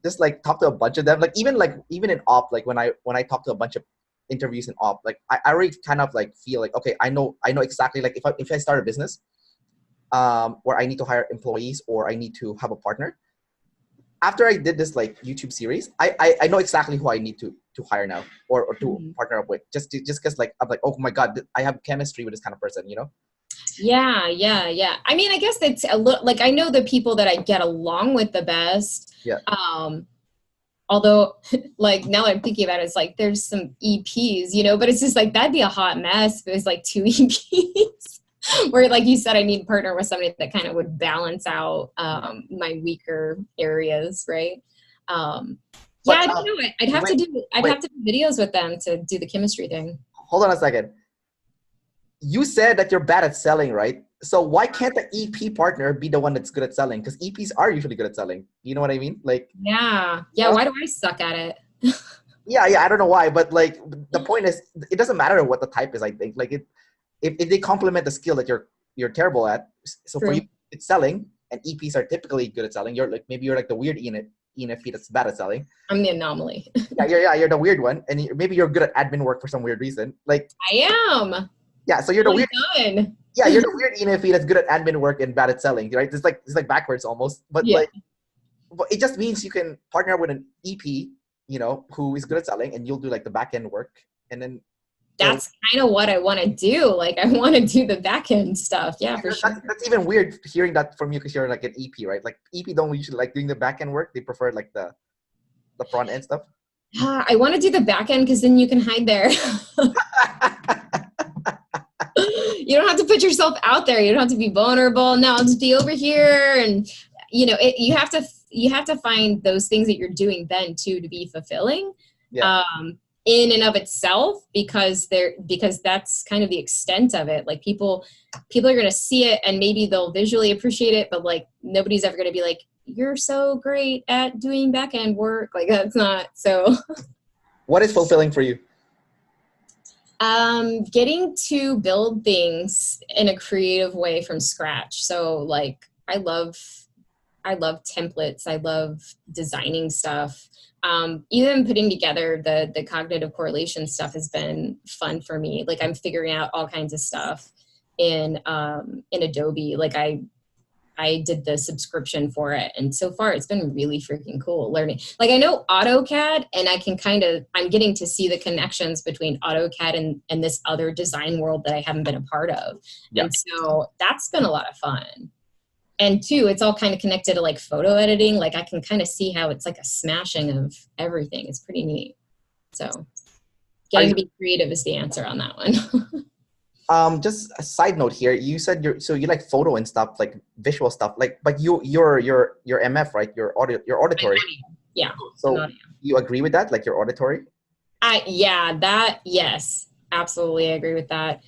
Speaker 1: just like talk to a bunch of them. Like even in op, like when I talk to a bunch of interviews in op, like I already kind of like feel like, okay, I know exactly, like if I start a business where I need to hire employees or I need to have a partner, after I did this like YouTube series, I know exactly who I need to hire now or to partner up with, just because like I'm like, oh my God, I have chemistry with this kind of person, you know?
Speaker 2: Yeah. I mean, I guess it's a little like, I know the people that I get along with the best.
Speaker 1: Yeah.
Speaker 2: Although like now that I'm thinking about it, it's like there's some EPs, you know, but it's just like that'd be a hot mess if it was like 2 EPs. Where, like you said, I need to partner with somebody that kind of would balance out my weaker areas, right? I don't know. I'd have to do videos with them to do the chemistry thing.
Speaker 1: Hold on a second. You said that you're bad at selling, right? So why can't the EP partner be the one that's good at selling? Because EPs are usually good at selling. You know what I mean? Like
Speaker 2: yeah. Why do I suck at it?
Speaker 1: yeah. I don't know why, but like the point is, it doesn't matter what the type is. I think like if they complement the skill that you're terrible at, so for you it's selling, and EPs are typically good at selling. You're like, maybe you're like the weird ENFP that's bad at selling.
Speaker 2: I'm the anomaly.
Speaker 1: You're the weird one, and maybe you're good at admin work for some weird reason. Like
Speaker 2: I am.
Speaker 1: Yeah, so you're the weird.
Speaker 2: Done.
Speaker 1: Yeah, you're the weird ENFP that's good at admin work and bad at selling, right? It's like backwards almost, but but it just means you can partner with an EP, you know, who is good at selling, and you'll do like the back end work, and then.
Speaker 2: That's kind of what I want to do. Like, I want to do the back end stuff. Yeah, for sure.
Speaker 1: That's even weird hearing that from you because you're like an EP, right? Like EP don't usually like doing the back end work. They prefer like the front end stuff.
Speaker 2: I want to do the back end because then you can hide there. You don't have to put yourself out there. You don't have to be vulnerable. No, I'll just be over here. And, you know, you have to find those things that you're doing then too to be fulfilling. Yeah. In and of itself, because that's kind of the extent of it. Like people are going to see it and maybe they'll visually appreciate it, but like nobody's ever going to be like, you're so great at doing back end work. Like that's not so.
Speaker 1: What is fulfilling for you?
Speaker 2: Getting to build things in a creative way from scratch. So like, I love templates. I love designing stuff. Even putting together the cognitive correlation stuff has been fun for me. Like I'm figuring out all kinds of stuff in Adobe. Like I I did the subscription for it. And so far it's been really freaking cool learning. Like I know AutoCAD, and I can I'm getting to see the connections between AutoCAD and this other design world that I haven't been a part of.
Speaker 1: Yeah.
Speaker 2: And so that's been a lot of fun. And two, it's all kind of connected to like photo editing. Like I can kind of see how it's like a smashing of everything. It's pretty neat. So getting to be creative is the answer on that one.
Speaker 1: Just a side note here. You said you like photo and stuff, like visual stuff, like, but you're MF, right? You're auditory.
Speaker 2: Yeah.
Speaker 1: So you agree with that? Like you're auditory?
Speaker 2: Yes, absolutely. I agree with that.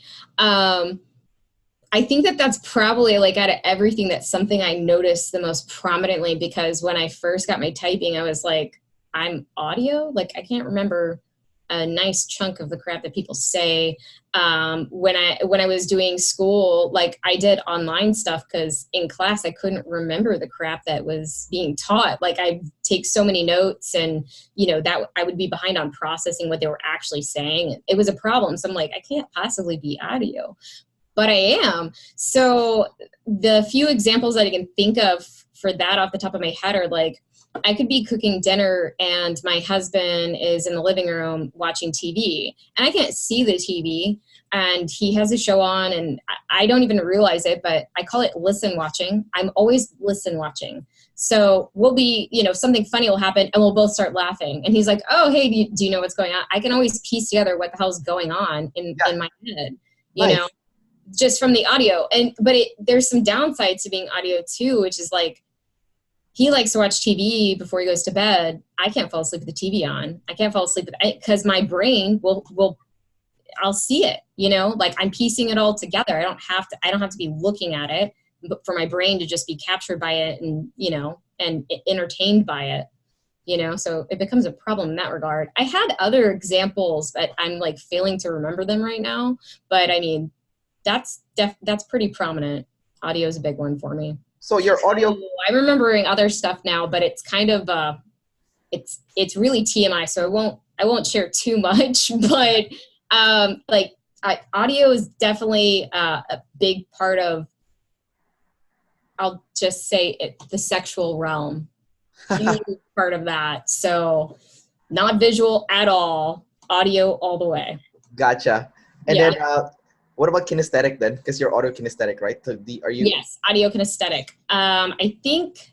Speaker 2: I think that's probably like out of everything, that's something I noticed the most prominently, because when I first got my typing, I was like, I'm audio. Like I can't remember a nice chunk of the crap that people say. When I was doing school, like I did online stuff because in class I couldn't remember the crap that was being taught. Like I take so many notes, and that I would be behind on processing what they were actually saying. It was a problem. So I'm like, I can't possibly be audio, but I am. So the few examples that I can think of for that off the top of my head are like, I could be cooking dinner and my husband is in the living room watching TV, and I can't see the TV, and he has a show on and I don't even realize it, but I call it listen watching. I'm always listen watching. So we'll be, something funny will happen and we'll both start laughing. And he's like, oh, hey, do you know what's going on? I can always piece together what the hell's going on in my head, just from the audio. But there's some downsides to being audio too, which is like, he likes to watch TV before he goes to bed. I can't fall asleep with the TV on. I can't fall asleep because my brain I'll see it, like I'm piecing it all together. I don't have to be looking at it, but for my brain to just be captured by it and, and entertained by it, so it becomes a problem in that regard. I had other examples, but I'm like failing to remember them right now. But I mean, that's pretty prominent. Audio is a big one for me.
Speaker 1: So your audio,
Speaker 2: I'm remembering other stuff now, but it's kind of it's really TMI, so I won't share too much. But audio is definitely a big part of, I'll just say it, the sexual realm. Huge part of that. So not visual at all, audio all the way.
Speaker 1: Gotcha. And then what about kinesthetic then? Because you're audio kinesthetic, right? So are you?
Speaker 2: Yes, audio kinesthetic. I think.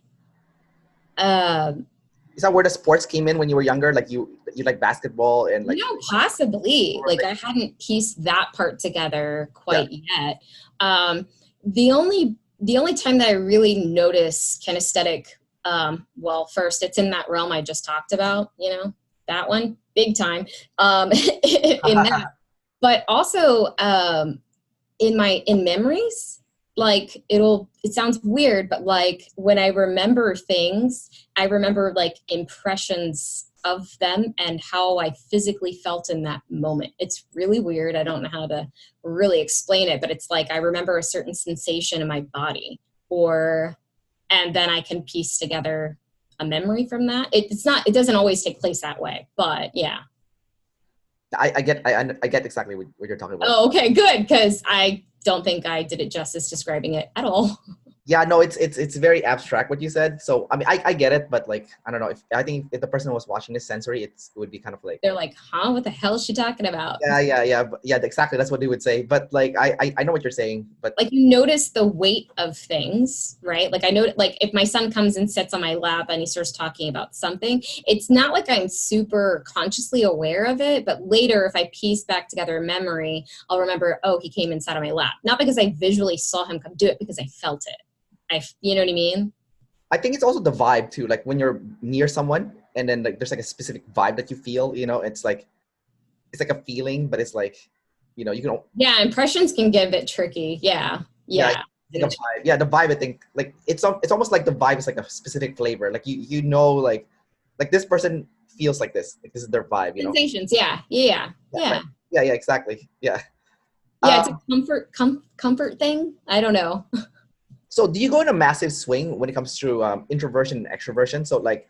Speaker 1: Is that where the sports came in when you were younger? Like you like basketball and like.
Speaker 2: Possibly. Like I hadn't pieced that part together quite yet. The only time that I really notice kinesthetic, first it's in that realm I just talked about. That one big time. In that. But also in memories, like it sounds weird, but like when I remember things, I remember like impressions of them and how I physically felt in that moment. It's really weird. I don't know how to really explain it, but it's like I remember a certain sensation in my body, and then I can piece together a memory from that. It doesn't always take place that way, but yeah.
Speaker 1: I get exactly what you're talking about.
Speaker 2: Oh, okay, good, because I don't think I did it justice describing it at all.
Speaker 1: Yeah, no, it's very abstract what you said. So I mean, I get it, but like I don't know, I think if the person was watching this sensory, it would be kind of like,
Speaker 2: they're like, huh, what the hell is she talking about?
Speaker 1: Yeah, exactly. That's what they would say. But like I know what you're saying, but
Speaker 2: like you notice the weight of things, right? Like I know, like if my son comes and sits on my lap and he starts talking about something, it's not like I'm super consciously aware of it, but later if I piece back together a memory, I'll remember, oh, he came and sat on my lap. Not because I visually saw him come do it, because I felt it. You know what I mean?
Speaker 1: I think it's also the vibe too. Like when you're near someone and then like there's like a specific vibe that you feel, it's like a feeling, but it's like, you can. Yeah,
Speaker 2: impressions can get a bit tricky. Yeah.
Speaker 1: Like a vibe. Yeah, the vibe. I think like it's almost like the vibe is like a specific flavor. Like like this person feels like this. Like this is their vibe.
Speaker 2: Sensations. Yeah.
Speaker 1: Yeah. Exactly. Yeah.
Speaker 2: Yeah, it's a comfort thing. I don't know.
Speaker 1: So do you go in a massive swing when it comes to introversion and extroversion? So like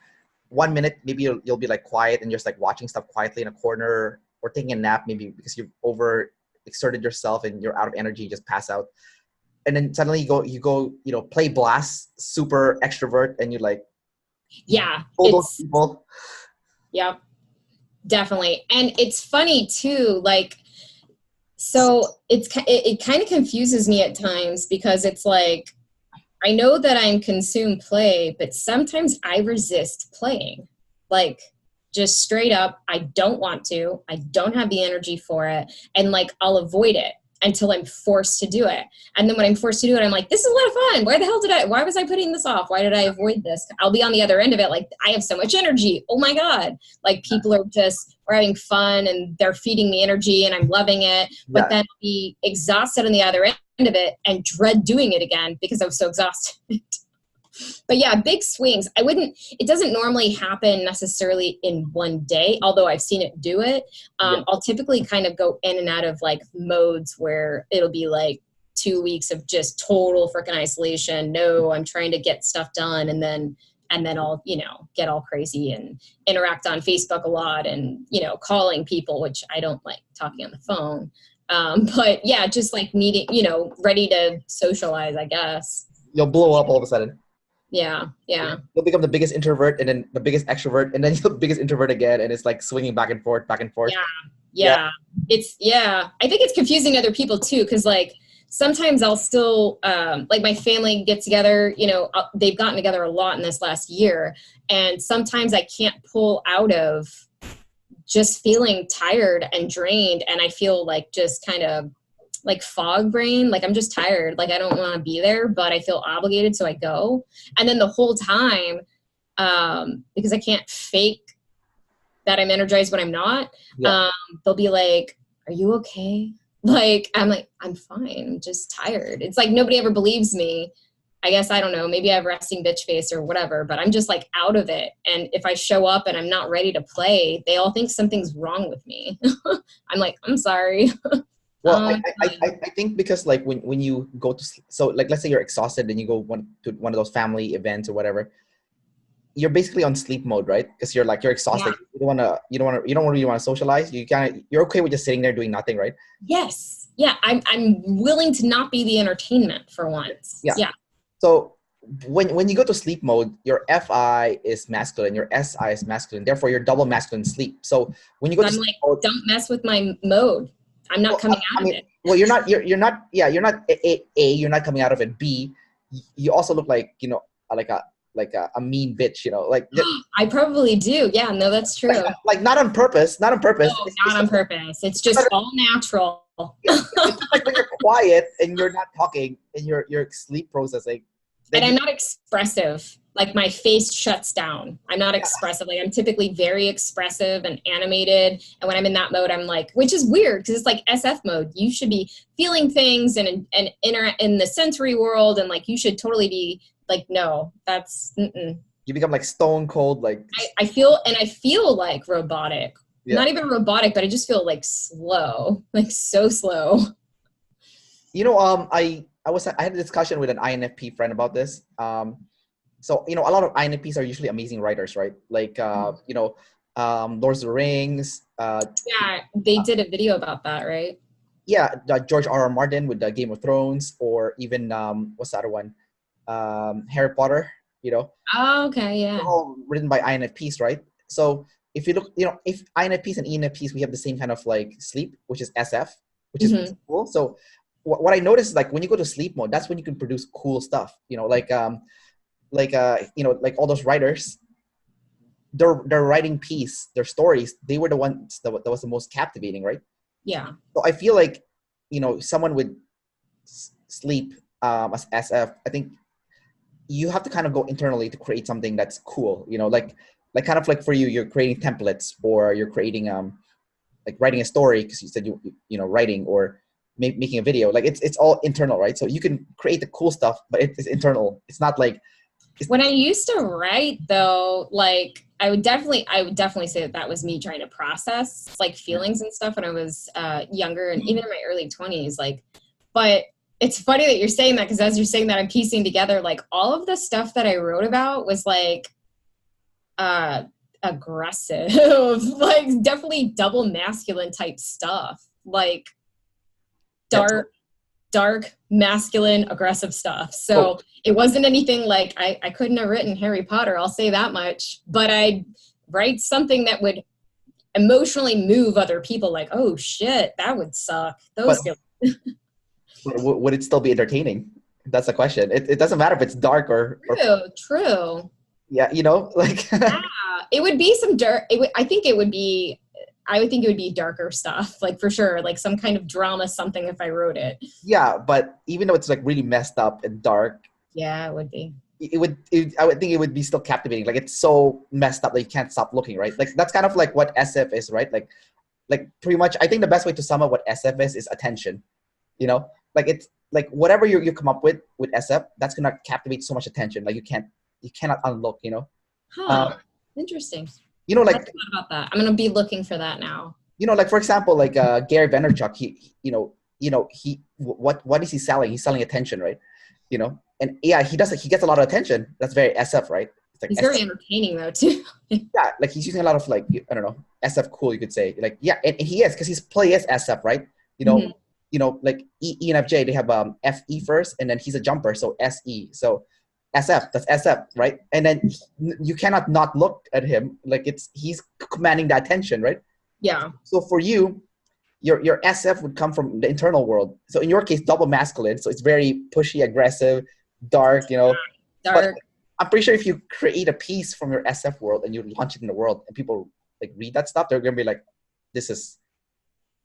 Speaker 1: 1 minute, maybe you'll be like quiet and just like watching stuff quietly in a corner, or taking a nap maybe because you've over exerted yourself and you're out of energy, you just pass out. and then suddenly you go, play blast, super extrovert, and you like,
Speaker 2: yeah,
Speaker 1: all those people.
Speaker 2: Yeah, definitely. And it's funny too, like, so it kind of confuses me at times because it's like, I know that I'm consume play, but sometimes I resist playing. Like, just straight up, I don't want to. I don't have the energy for it. And like, I'll avoid it until I'm forced to do it. And then when I'm forced to do it, I'm like, this is a lot of fun. Why was I putting this off? Why did I avoid this? I'll be on the other end of it. Like, I have so much energy. Oh my God. Like, people we're having fun and they're feeding me energy and I'm loving it. But then I'll be exhausted on the other end of it and dread doing it again because I was so exhausted. But yeah, big swings. It doesn't normally happen necessarily in one day, although I've seen it do it. I'll typically kind of go in and out of like modes where it'll be like 2 weeks of just total freaking isolation. No, I'm trying to get stuff done. And then I'll, get all crazy and interact on Facebook a lot and, calling people, which I don't like talking on the phone. But yeah, just like needing, ready to socialize, I guess.
Speaker 1: You'll blow up all of a sudden.
Speaker 2: Yeah.
Speaker 1: You'll become the biggest introvert and then the biggest extrovert and then the biggest introvert again. And it's like swinging back and forth.
Speaker 2: Yeah. I think it's confusing to other people too. Cause like sometimes I'll still, like my family get together, they've gotten together a lot in this last year. And sometimes I can't pull out of just feeling tired and drained. And I feel like just kind of like fog brain, like I'm just tired, like I don't want to be there, but I feel obligated, so I go. And then the whole time, because I can't fake that I'm energized when I'm not, they'll be like, are you okay? Like, I'm like, I'm fine, I'm just tired. It's like nobody ever believes me. I guess, I don't know, maybe I have resting bitch face or whatever, but I'm just like out of it. And if I show up and I'm not ready to play, they all think something's wrong with me. I'm like, I'm sorry.
Speaker 1: Well, I think because like when you go to so like let's say you're exhausted and you go to one of those family events or whatever, you're basically on sleep mode, right? Because you're exhausted. Yeah. You don't really want to socialize. You're okay with just sitting there doing nothing, right?
Speaker 2: Yes. Yeah. I'm willing to not be the entertainment for once. Yeah.
Speaker 1: So when you go to sleep mode, your FI is masculine, your SI is masculine. Therefore, you're double masculine sleep. So when you go to sleep mode,
Speaker 2: don't mess with my mode. I'm not coming out of it.
Speaker 1: Well, you're not you're not you're not coming out of it. B, you also look like, like a mean bitch, like
Speaker 2: I probably do. Yeah, no, that's true.
Speaker 1: Like not on purpose. No,
Speaker 2: not on purpose. It's just all natural.
Speaker 1: It's like when you're quiet and you're not talking and you're sleep processing.
Speaker 2: And I'm not expressive. Like my face shuts down. I'm not expressive. Like I'm typically very expressive and animated. And when I'm in that mode, I'm like, which is weird because it's like SF mode. You should be feeling things and in the sensory world. And like, you should totally be like, no, that's,
Speaker 1: You become like stone cold. Like
Speaker 2: I feel like robotic, not even robotic, but I just feel like slow, like so slow.
Speaker 1: I had a discussion with an INFP friend about this. So, a lot of INFPs are usually amazing writers, right? Like, Lord of the Rings.
Speaker 2: Yeah, they did a video about that, right?
Speaker 1: Yeah, George R.R. Martin with the Game of Thrones, or even, what's the other one? Harry Potter,
Speaker 2: Oh, okay, yeah.
Speaker 1: They're all written by INFPs, right? So if you look, if INFPs and ENFPs, we have the same kind of like sleep, which is SF, which is cool. So what I noticed is like when you go to sleep mode, that's when you can produce cool stuff, like all those writers, their writing piece, their stories, they were the ones that was the most captivating, right?
Speaker 2: Yeah.
Speaker 1: So I feel like, someone with sleep as SF, I think you have to kind of go internally to create something that's cool, like kind of like for you, you're creating templates or you're creating like writing a story because you said writing or making a video, like it's all internal, right? So you can create the cool stuff, but it's internal. It's not like
Speaker 2: when I used to write though, like I would definitely say that was me trying to process like feelings and stuff when I was younger and even in my early 20s, like, but it's funny that you're saying that because as you're saying that, I'm piecing together like all of the stuff that I wrote about was like aggressive, like definitely double masculine type stuff, like dark, dark, masculine, aggressive stuff. So it wasn't anything like I couldn't have written Harry Potter, I'll say that much, but I'd write something that would emotionally move other people, like, oh shit, that would suck. Those feelings.
Speaker 1: Would it still be entertaining? That's the question. It doesn't matter if it's dark or
Speaker 2: True.
Speaker 1: Yeah, you know, like
Speaker 2: yeah, it would be some dark. I would think it would be darker stuff, like for sure, like some kind of drama, something if I wrote it.
Speaker 1: Yeah, but even though it's like really messed up and dark,
Speaker 2: yeah, it would be.
Speaker 1: I would think it would be still captivating. Like it's so messed up that you can't stop looking, right? Like that's kind of like what SF is, right? Like pretty much, I think the best way to sum up what SF is attention. You know, like it's like whatever you come up with SF, that's gonna captivate so much attention. Like you cannot unlook. You know.
Speaker 2: Interesting.
Speaker 1: You know, like
Speaker 2: about that. I'm gonna be looking for that now.
Speaker 1: You know, like for example, like Gary Vaynerchuk, what is he selling? He's selling attention, right? You know, and yeah, he gets a lot of attention. That's very SF, right? It's like
Speaker 2: he's very entertaining though too.
Speaker 1: yeah, like he's using a lot of like, I don't know, SF cool, you could say. Like, yeah, and he is, because his play is SF, right? You know, you know, like ENFJ, they have FE first, and then he's a jumper, so SE. So SF, that's SF, right? And then you cannot not look at him. Like he's commanding the attention, right?
Speaker 2: Yeah.
Speaker 1: So for you, your SF would come from the internal world. So in your case, double masculine. So it's very pushy, aggressive, dark, you know.
Speaker 2: Dark.
Speaker 1: But I'm pretty sure if you create a piece from your SF world and you launch it in the world and people like read that stuff, they're gonna be like,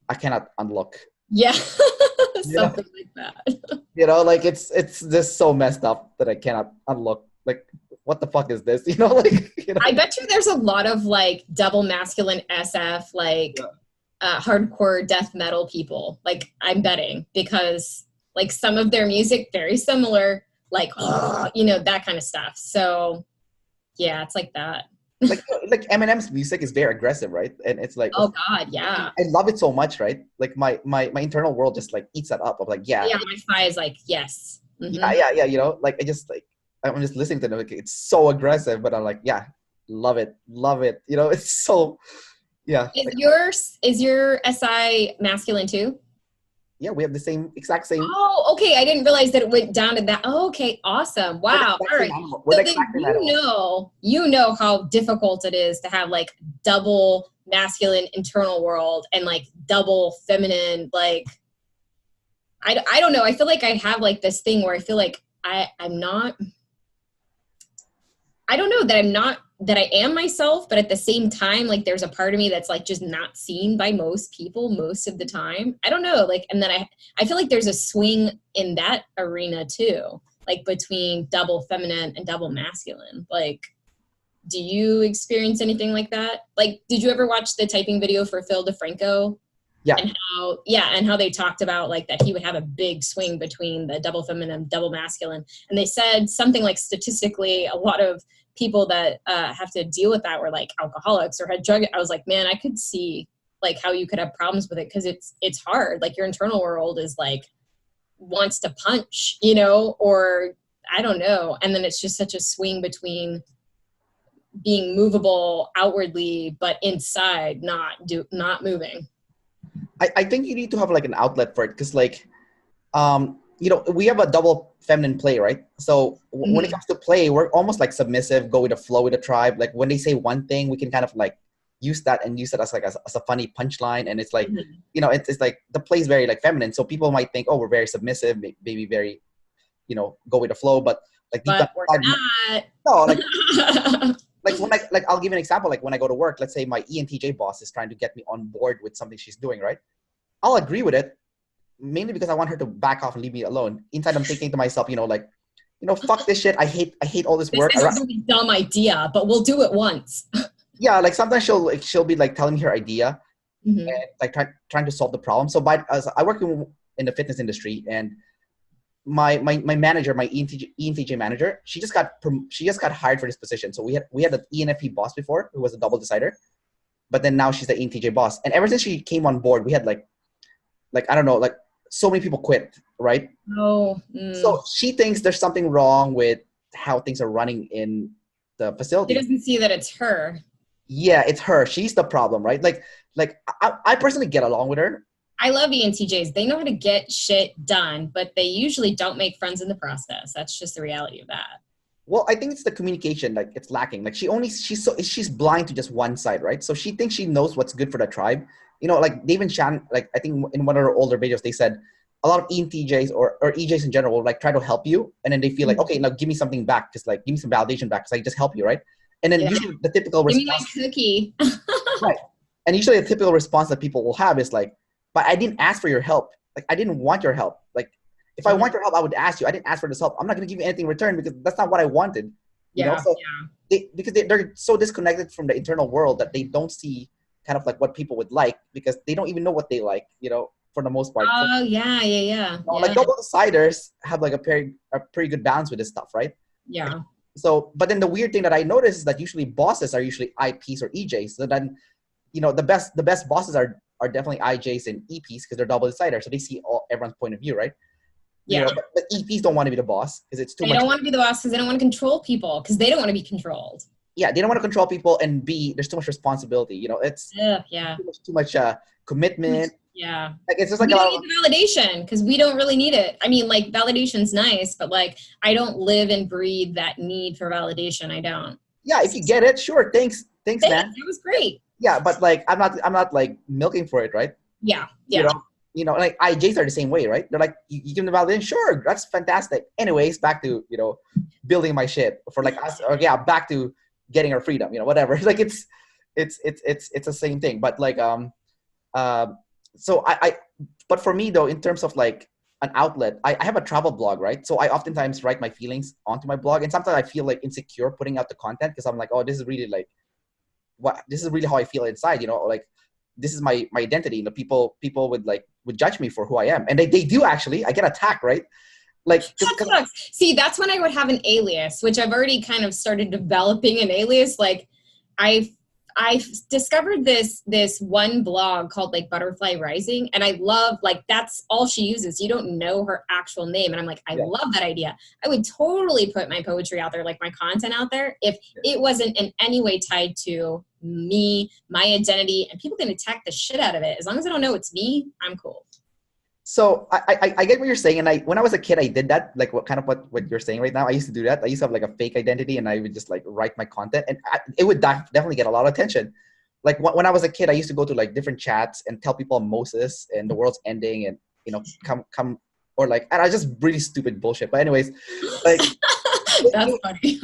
Speaker 1: I cannot unlock.
Speaker 2: Yeah. Something like that.
Speaker 1: You know, like it's just so messed up that I cannot unlock. Like, what the fuck is this? You know, like, you know?
Speaker 2: I bet you there's a lot of like double masculine SF, like hardcore death metal people. Like I'm betting, because like some of their music very similar, like you know, that kind of stuff. So yeah, it's like that.
Speaker 1: like Eminem's music is very aggressive, right? And it's like,
Speaker 2: oh god, yeah,
Speaker 1: I love it so much, right? Like my internal world just like eats that up. I'm like, yeah,
Speaker 2: my FI is like, yes,
Speaker 1: yeah. You know, like I'm just listening to them. Like, it's so aggressive, but I'm like, yeah, love it. You know, it's so, yeah.
Speaker 2: Is your SI masculine too?
Speaker 1: Yeah, we have the exact same.
Speaker 2: Oh, okay. I didn't realize that it went down to that. Oh, okay, awesome. Wow. All right. So you know how difficult it is to have like double masculine internal world and like double feminine. Like, I don't know. I feel like I have like this thing where I feel like I'm not. I don't know that I am myself, but at the same time, like there's a part of me that's like just not seen by most people most of the time. I don't know, like, and then I feel like there's a swing in that arena too, like between double feminine and double masculine. Like, do you experience anything like that? Like, did you ever watch the typing video for Phil DeFranco?
Speaker 1: Yeah.
Speaker 2: And how they talked about like that he would have a big swing between the double feminine, double masculine. And they said something like statistically, a lot of people that have to deal with that were like alcoholics or had drug. I was like, man, I could see like how you could have problems with it, because it's hard. Like your internal world is like wants to punch, you know, or I don't know. And then it's just such a swing between being movable outwardly, but inside not moving.
Speaker 1: I think you need to have like an outlet for it, because like, you know, we have a double feminine play, right? So when it comes to play, we're almost like submissive, go with the flow with the tribe. Like when they say one thing, we can kind of like use that as like as a funny punchline. And it's like, you know, it's like the play is very like feminine. So people might think, oh, we're very submissive, maybe very, you know, go with the flow. But like deep down,
Speaker 2: not.
Speaker 1: No, like when I'll give you an example. Like when I go to work, let's say my ENTJ boss is trying to get me on board with something she's doing, right? I'll agree with it, mainly because I want her to back off and leave me alone. Inside, I'm thinking to myself, you know, like, you know, fuck this shit. I hate all this work.
Speaker 2: This is a really dumb idea, but we'll do it once.
Speaker 1: Yeah, like sometimes she'll be like telling me her idea and like trying to solve the problem. So I work in the fitness industry, and my manager, my ENTJ manager, she just got hired for this position. So we had an ENFP boss before who was a double decider, but then now she's the ENTJ boss. And ever since she came on board, we had like I don't know, like so many people quit, right?
Speaker 2: Oh.
Speaker 1: So she thinks there's something wrong with how things are running in the facility.
Speaker 2: She doesn't see that it's her.
Speaker 1: Yeah, it's her. She's the problem, right? Like I personally get along with her.
Speaker 2: I love ENTJs. They know how to get shit done, but they usually don't make friends in the process. That's just the reality of that.
Speaker 1: Well, I think it's the communication, like it's lacking. Like she's blind to just one side, right? So she thinks she knows what's good for the tribe. You know, like Dave and Shan, like I think in one of our older videos, they said a lot of ENTJs or EJs in general will like try to help you, and then they feel like, okay, now give me something back, just like give me some validation back, because I just help you, right? And then usually the typical
Speaker 2: Give me
Speaker 1: response,
Speaker 2: my cookie.
Speaker 1: right? And usually the typical response that people will have is like, but I didn't ask for your help. Like I didn't want your help. Like if I want your help, I would ask you. I didn't ask for this help. I'm not going to give you anything in return because that's not what I wanted. You know, so they're so disconnected from the internal world that they don't see kind of like what people would like, because they don't even know what they like, you know, for the most part.
Speaker 2: Oh,
Speaker 1: so,
Speaker 2: yeah.
Speaker 1: you know, like double-deciders have like a pretty good balance with this stuff, right?
Speaker 2: Yeah.
Speaker 1: So, but then the weird thing that I noticed is that usually bosses are usually IPs or EJs. So then, you know, the best bosses are definitely IJs and EPs because they're double-deciders. So they see everyone's point of view, right?
Speaker 2: Yeah.
Speaker 1: You know, but EPs don't want to be the boss because it's too much.
Speaker 2: They don't want to be the boss because they don't want to control people because they don't want to be controlled.
Speaker 1: Yeah, they don't want to control people, and B, there's too much responsibility. You know, it's too much commitment.
Speaker 2: Yeah.
Speaker 1: Like it's just like
Speaker 2: we don't need the validation because we don't really need it. I mean, like validation's nice, but like I don't live and breathe that need for validation. I don't.
Speaker 1: Yeah, if you get it, sure. Thanks, man.
Speaker 2: It was great.
Speaker 1: Yeah, but like I'm not like milking for it, right?
Speaker 2: Yeah.
Speaker 1: You know, like IJs are the same way, right? They're like, you give them the validation, sure, that's fantastic. Anyways, back to, you know, building my shit for like us, or yeah, back to getting our freedom, you know, whatever. Like it's the same thing. But like so but for me though, in terms of like an outlet, I have a travel blog, right? So I oftentimes write my feelings onto my blog, and sometimes I feel like insecure putting out the content because I'm like, oh, this is really like this is really how I feel inside, you know, like this is my identity. You know, people would judge me for who I am, and they do actually. I get attacked, right? Like,
Speaker 2: see, that's when I would have an alias, which I've already kind of started developing an alias. Like, I've discovered this one blog called like Butterfly Rising, and I love, like, that's all she uses. You don't know her actual name, and I'm like, I love that idea. I would totally put my poetry out there, like my content out there, if it wasn't in any way tied to me, my identity, and people can attack the shit out of it. As long as I don't know it's me, I'm cool.
Speaker 1: So I get what you're saying, and when I was a kid, I did that, like what you're saying right now. I used to do that. I used to have like a fake identity, and I would just like write my content, and it would definitely get a lot of attention. Like when I was a kid, I used to go to like different chats and tell people I'm Moses and the world's ending, and you know, come or like, and I just really stupid bullshit. But anyways, like
Speaker 2: that's funny.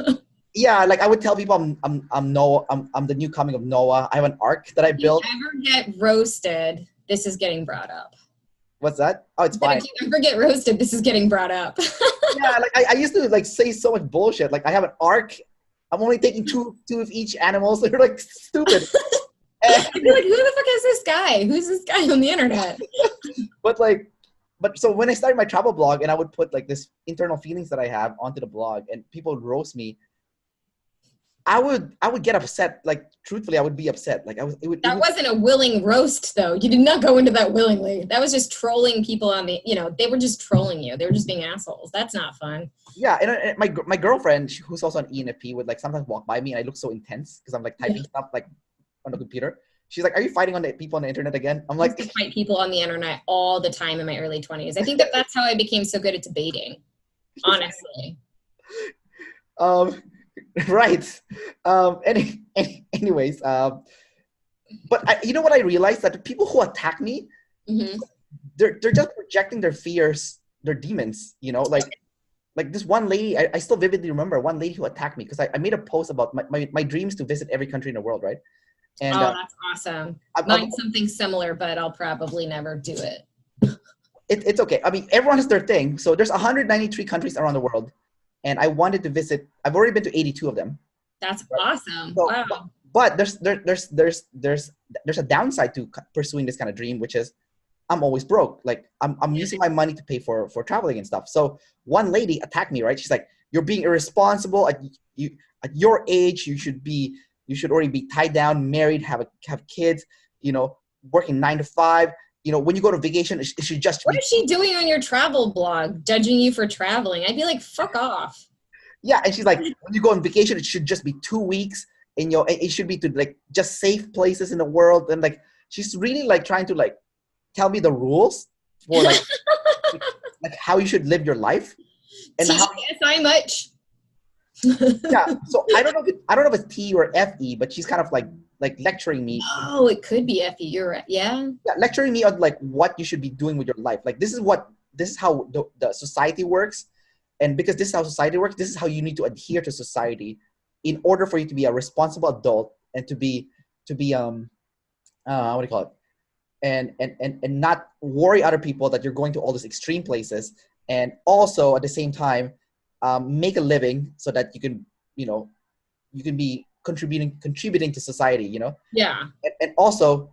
Speaker 1: Yeah, like I would tell people I'm Noah. I'm the new coming of Noah. I have an arc that I built.
Speaker 2: If you ever get roasted, this is getting brought up.
Speaker 1: What's that? Oh, it's fine.
Speaker 2: If you ever get roasted, this is getting brought up.
Speaker 1: Yeah, like I used to like say so much bullshit. Like I have an arc. I'm only taking two of each animal. So they're like stupid.
Speaker 2: You're like, who the fuck is this guy? Who's this guy on the internet?
Speaker 1: But so when I started my travel blog, and I would put like this internal feelings that I have onto the blog, and people would roast me, I would get upset. Like truthfully, I would be upset. Like
Speaker 2: That wasn't a willing roast, though. You did not go into that willingly. That was just trolling people on the. You know, they were just trolling you. They were just being assholes. That's not fun.
Speaker 1: Yeah, and my girlfriend, who's also an ENFP, would like sometimes walk by me, and I look so intense because I'm like typing stuff like on the computer. She's like, "Are you fighting on the people on the internet again?" I'm like,
Speaker 2: I used to fight people on the internet all the time in my early 20s. I think that's how I became so good at debating. Honestly.
Speaker 1: Right. Anyways, but you know what I realized, that the people who attack me, they're just projecting their fears, their demons. You know, like this one lady, I still vividly remember one lady who attacked me because I made a post about my dreams to visit every country in the world, right? And
Speaker 2: that's awesome. Mine's something similar, but I'll probably never do it.
Speaker 1: It's okay. I mean, everyone has their thing. So there's 193 countries around the world. And I wanted to visit. I've already been to 82 of them.
Speaker 2: That's awesome.
Speaker 1: So,
Speaker 2: wow.
Speaker 1: But there's a downside to pursuing this kind of dream, which is I'm always broke. Like I'm using my money to pay for traveling and stuff. So one lady attacked me, right? She's like, "You're being irresponsible. At your age, you should already be tied down, married, have kids. You know, working 9 to 5. You know, when you go to vacation, it should just
Speaker 2: What is she doing on your travel blog, judging you for traveling? I'd be like, fuck off.
Speaker 1: Yeah, and she's like, when you go on vacation, it should just be 2 weeks, and it should be to like just safe places in the world. And like, she's really like trying to like tell me the rules for like how you should live your life and how.
Speaker 2: TSI much?
Speaker 1: Yeah. So I don't know if it's T or FE, but she's kind of like lecturing me.
Speaker 2: Oh, it could be FE. You're right. Yeah.
Speaker 1: Yeah, lecturing me on like what you should be doing with your life. Like this is how the society works, and because this is how society works, this is how you need to adhere to society in order for you to be a responsible adult and to be what do you call it, and not worry other people that you're going to all these extreme places, and also at the same time make a living so that you can be contributing to society,
Speaker 2: Yeah.
Speaker 1: and also.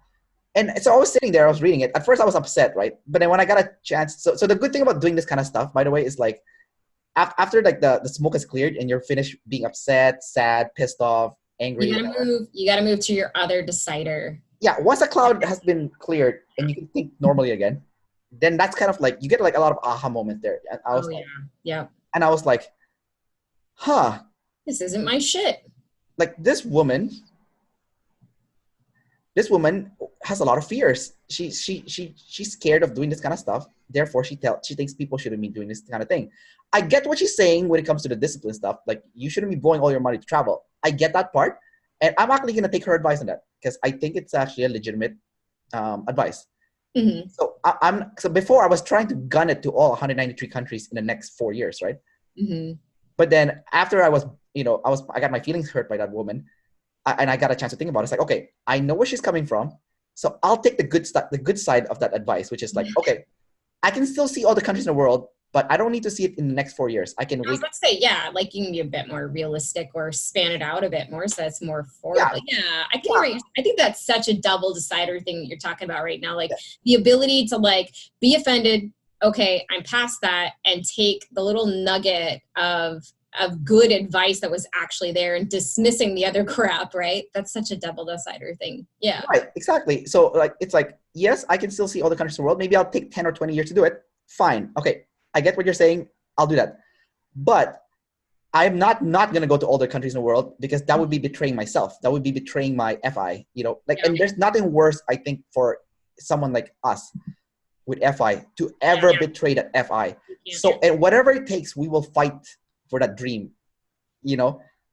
Speaker 1: And so I was sitting there, I was reading it. At first I was upset, right? But then when I got a chance, so the good thing about doing this kind of stuff, by the way, is like after like the smoke is cleared and you're finished being upset, sad, pissed off, angry.
Speaker 2: You gotta move to your other decider.
Speaker 1: Yeah, once a cloud has been cleared and you can think normally again, then that's kind of like you get like a lot of aha moments there. And I was
Speaker 2: yeah.
Speaker 1: And I was like, huh.
Speaker 2: This isn't my shit.
Speaker 1: Like this woman has a lot of fears. She's scared of doing this kind of stuff. Therefore, she thinks people shouldn't be doing this kind of thing. I get what she's saying when it comes to the discipline stuff. Like you shouldn't be blowing all your money to travel. I get that part, and I'm actually gonna take her advice on that because I think it's actually a legitimate advice.
Speaker 2: Mm-hmm.
Speaker 1: So before I was trying to gun it to all 193 countries in the next 4 years, right?
Speaker 2: Mm-hmm.
Speaker 1: But then after I got my feelings hurt by that woman. And I got a chance to think about it. It's like, okay, I know where she's coming from. So I'll take the good side of that advice, which is like, okay, I can still see all the countries in the world, but I don't need to see it in the next 4 years. I can wait.
Speaker 2: Let's say, yeah, like you can be a bit more realistic or span it out a bit more so that's more forward. I think that's such a double decider thing that you're talking about right now. Like the ability to like be offended. Okay, I'm past that, and take the little nugget of good advice that was actually there and dismissing the other crap, right? That's such a double decider thing. Yeah.
Speaker 1: Right, exactly. So like, it's like, yes, I can still see all the countries in the world. Maybe I'll take 10 or 20 years to do it. Fine. Okay. I get what you're saying. I'll do that. But I'm not going to go to all the countries in the world because that would be betraying myself. That would be betraying my FI, and there's nothing worse, I think, for someone like us with FI to ever betray that FI. So, and whatever it takes, we will fight for that dream,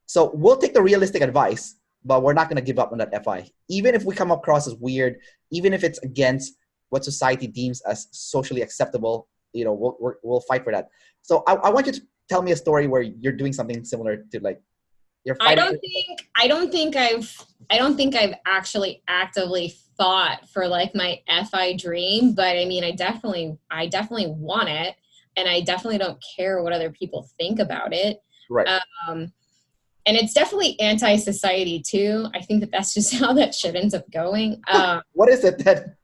Speaker 1: So we'll take the realistic advice, but we're not going to give up on that FI. Even if we come across as weird, even if it's against what society deems as socially acceptable, we'll fight for that. So I want you to tell me a story where you're doing something similar to like you're fighting.
Speaker 2: I don't think I've actually actively fought for like my FI dream, but I mean, I definitely want it. And I definitely don't care what other people think about it.
Speaker 1: Right.
Speaker 2: And it's definitely anti-society too. I think that's just how that shit ends up going.
Speaker 1: What is it then?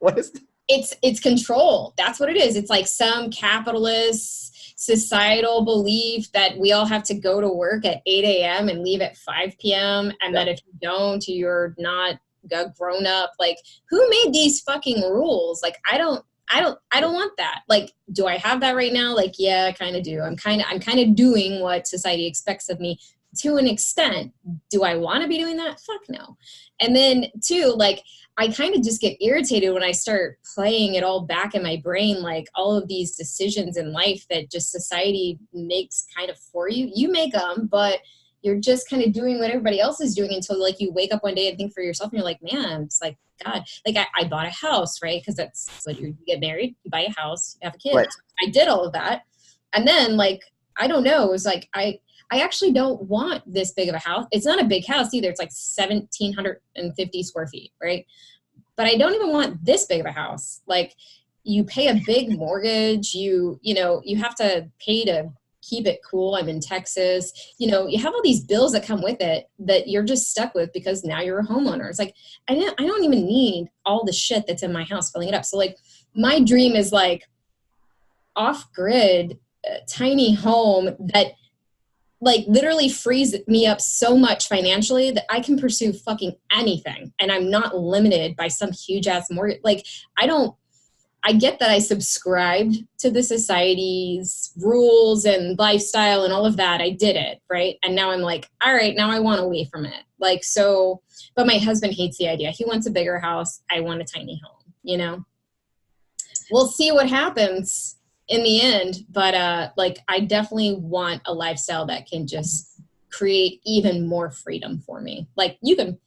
Speaker 2: It's control. That's what it is. It's like some capitalist societal belief that we all have to go to work at 8 a.m. and leave at 5 p.m. And that if you don't, you're not a grown up. Like, who made these fucking rules? Like, I don't want that. Like, do I have that right now? Like, yeah, I kind of do. I'm kind of doing what society expects of me to an extent. Do I want to be doing that? Fuck no. And then too, like, I kind of just get irritated when I start playing it all back in my brain, like all of these decisions in life that just society makes kind of for you. You make them, but you're just kind of doing what everybody else is doing until like you wake up one day and think for yourself and you're like, man, it's like, God, like I bought a house, right? Because that's what you get married, you buy a house, you have a kid.
Speaker 1: Right.
Speaker 2: So I did all of that. And then like, I don't know, it was like, I actually don't want this big of a house. It's not a big house either. It's like 1,750 square feet, right? But I don't even want this big of a house. Like, you pay a big mortgage, you have to pay to keep it cool. I'm in Texas. You have all these bills that come with it that you're just stuck with because now you're a homeowner. It's like, I don't even need all the shit that's in my house filling it up. So like, my dream is like off-grid, tiny home that like literally frees me up so much financially that I can pursue fucking anything. And I'm not limited by some huge ass mortgage. Like, I get that I subscribed to the society's rules and lifestyle and all of that. I did it, right? And now I'm like, all right, now I want away from it. Like, so, but my husband hates the idea. He wants a bigger house. I want a tiny home, we'll see what happens in the end. But like, I definitely want a lifestyle that can just create even more freedom for me. Like, you can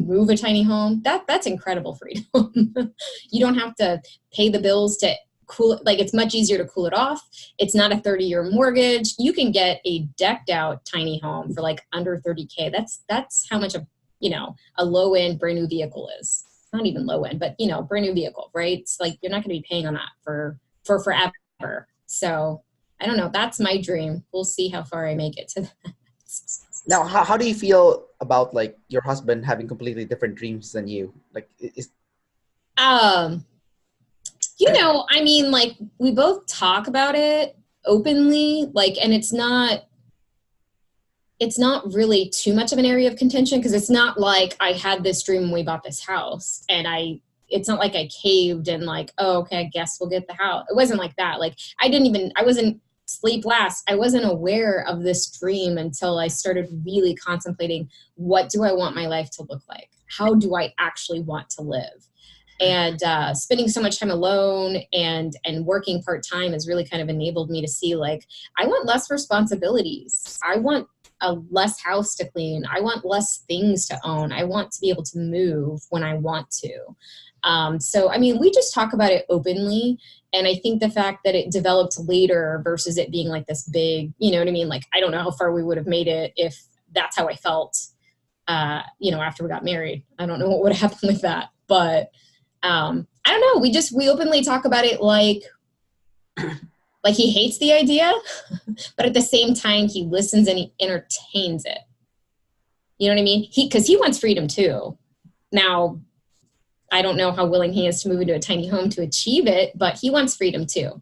Speaker 2: move a tiny home. That's incredible freedom. You don't have to pay the bills to cool it. Like, it's much easier to cool it off. It's not a 30-year mortgage. You can get a decked out tiny home for like under 30K. That's how much a low end brand new vehicle is. Not even low end, but brand new vehicle, right? It's like, you're not going to be paying on that for forever. So I don't know. That's my dream. We'll see how far I make it to that.
Speaker 1: Now, how do you feel about like your husband having completely different dreams than you? Like,
Speaker 2: I mean, like, we both talk about it openly, like, and it's not really too much of an area of contention, because it's not like I had this dream when we bought this house and it's not like I caved and like, oh, okay, I guess we'll get the house. It wasn't like that. Like, I wasn't sleep last. I wasn't aware of this dream until I started really contemplating, what do I want my life to look like? How do I actually want to live? And spending so much time alone and working part-time has really kind of enabled me to see, like, I want less responsibilities. I want a less house to clean. I want less things to own. I want to be able to move when I want to. So, I mean, we just talk about it openly. And I think the fact that it developed later versus it being like this big, you know what I mean? Like, I don't know how far we would have made it if that's how I felt, after we got married. I don't know what would have happened with that. But I don't know. We openly talk about it like he hates the idea, but at the same time, he listens and he entertains it. You know what I mean? Because he wants freedom too. Now, I don't know how willing he is to move into a tiny home to achieve it, but he wants freedom too.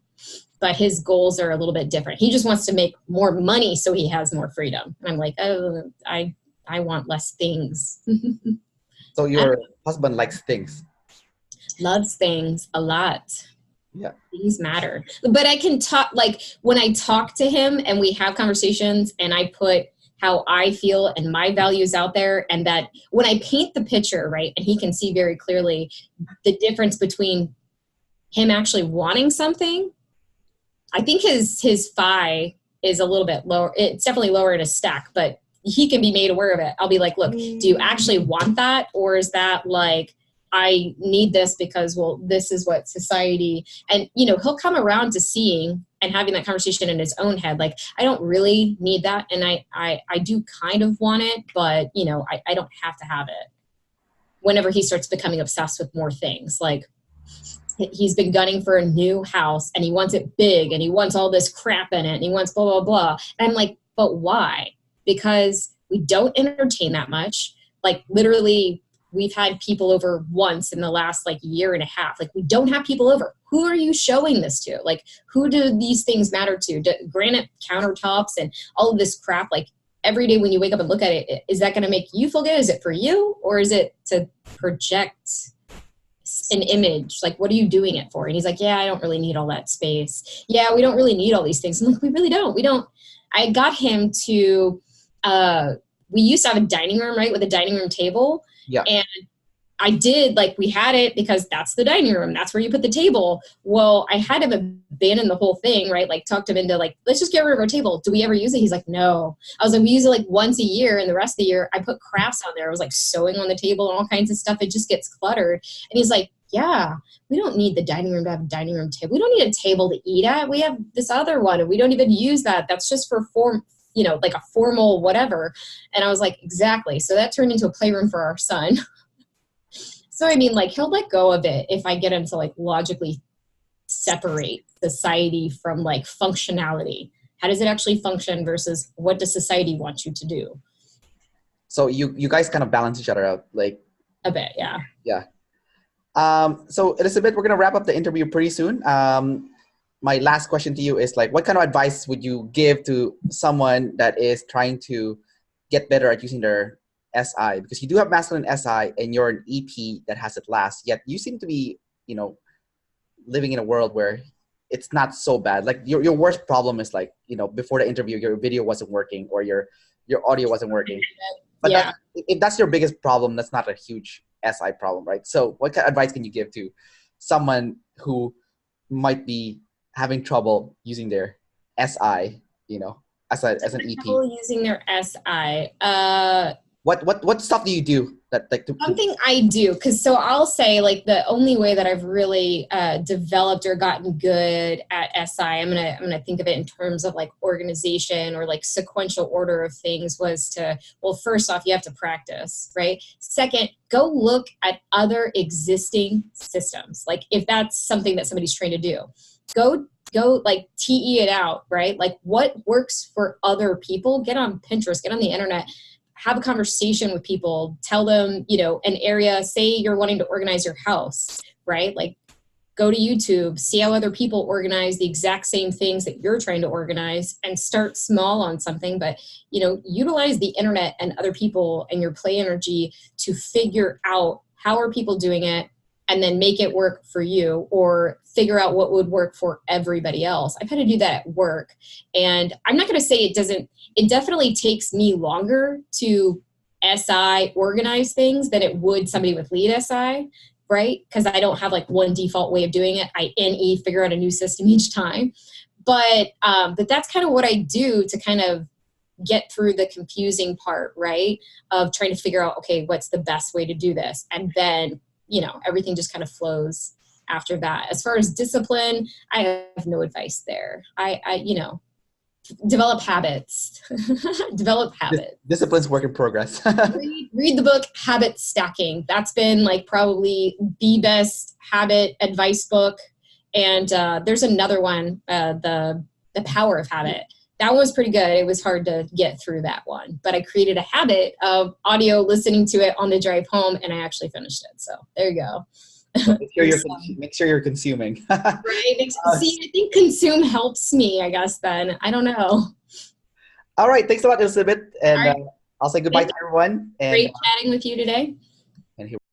Speaker 2: But his goals are a little bit different. He just wants to make more money so he has more freedom. And I'm like, oh, I want less things.
Speaker 1: So your husband likes things.
Speaker 2: Loves things a lot.
Speaker 1: Yeah.
Speaker 2: Things matter. But I can talk, like, when I talk to him and we have conversations and I put how I feel and my values out there, and that when I paint the picture, right, and he can see very clearly the difference between him actually wanting something. I think his phi is a little bit lower. It's definitely lower in his stack, but he can be made aware of it. I'll be like, look, do you actually want that? Or is that like, I need this because, well, this is what society, and, he'll come around to seeing and having that conversation in his own head. Like, I don't really need that. And I do kind of want it, but, I don't have to have it. Whenever he starts becoming obsessed with more things, like, he's been gunning for a new house and he wants it big and he wants all this crap in it and he wants blah, blah, blah. And I'm like, but why? Because we don't entertain that much. Like, literally, we've had people over once in the last like year and a half. Like, we don't have people over. Who are you showing this to? Like, who do these things matter to? Granite countertops and all of this crap. Like, every day when you wake up and look at it, is that going to make you feel good? Is it for you? Or is it to project an image? Like, what are you doing it for? And he's like, yeah, I don't really need all that space. Yeah, we don't really need all these things. I'm like, we really don't. We don't. I got him to, we used to have a dining room, right, with a dining room table.
Speaker 1: Yeah.
Speaker 2: And I did, like, we had it because that's the dining room. That's where you put the table. Well, I had him abandon the whole thing, right? Like, talked him into, like, let's just get rid of our table. Do we ever use it? He's like, no. I was like, we use it like once a year, and the rest of the year I put crafts on there. I was like sewing on the table and all kinds of stuff. It just gets cluttered. And he's like, yeah, we don't need the dining room to have a dining room table. We don't need a table to eat at. We have this other one and we don't even use that. That's just for form, like a formal whatever. And I was like, exactly. So that turned into a playroom for our son. So, I mean, like, he'll let go of it if I get him to, like, logically separate society from, like, functionality. How does it actually function versus what does society want you to do?
Speaker 1: So you guys kind of balance each other out, like.
Speaker 2: A bit, yeah.
Speaker 1: Yeah. So Elizabeth, we're going to wrap up the interview pretty soon. My last question to you is, like, what kind of advice would you give to someone that is trying to get better at using their SI? Because you do have masculine SI and you're an EP that has it last, yet you seem to be, living in a world where it's not so bad. Like, your worst problem is, like, before the interview, your video wasn't working or your audio wasn't working. But
Speaker 2: yeah.
Speaker 1: If that's your biggest problem, that's not a huge SI problem, right? So what kind of advice can you give to someone who might be having trouble using their SI, as an EP?
Speaker 2: People using their SI.
Speaker 1: What stuff do you do that like
Speaker 2: Something I do, because so I'll say like the only way that I've really developed or gotten good at SI, I'm gonna think of it in terms of like organization or like sequential order of things, was to, well, first off, you have to practice, right? Second, go look at other existing systems. Like if that's something that somebody's trained to do, go like TE it out, right? Like what works for other people. Get on Pinterest, get on the internet, have a conversation with people, tell them, an area, say you're wanting to organize your house, right? Like go to YouTube, see how other people organize the exact same things that you're trying to organize, and start small on something, but, utilize the internet and other people and your play energy to figure out how are people doing it, and then make it work for you, or figure out what would work for everybody else. I've had to do that at work. And I'm not going to say it definitely takes me longer to SI organize things than it would somebody with lead SI, right? Because I don't have like one default way of doing it. I NE figure out a new system each time. But that's kind of what I do to kind of get through the confusing part, right? Of trying to figure out, okay, what's the best way to do this? And then everything just kind of flows after that. As far as discipline, I have no advice there. I develop habits. Develop habits.
Speaker 1: Discipline's work in progress.
Speaker 2: read the book Habit Stacking. That's been like probably the best habit advice book. And there's another one, the Power of Habit. That was pretty good. It was hard to get through that one, but I created a habit of audio listening to it on the drive home, and I actually finished it. So there you go.
Speaker 1: Make sure you're consuming.
Speaker 2: Right. See, I think consume helps me, I guess, then. I don't know.
Speaker 1: All right. Thanks a lot, Elizabeth. And I'll say goodbye to everyone. And,
Speaker 2: great chatting with you today.
Speaker 1: And here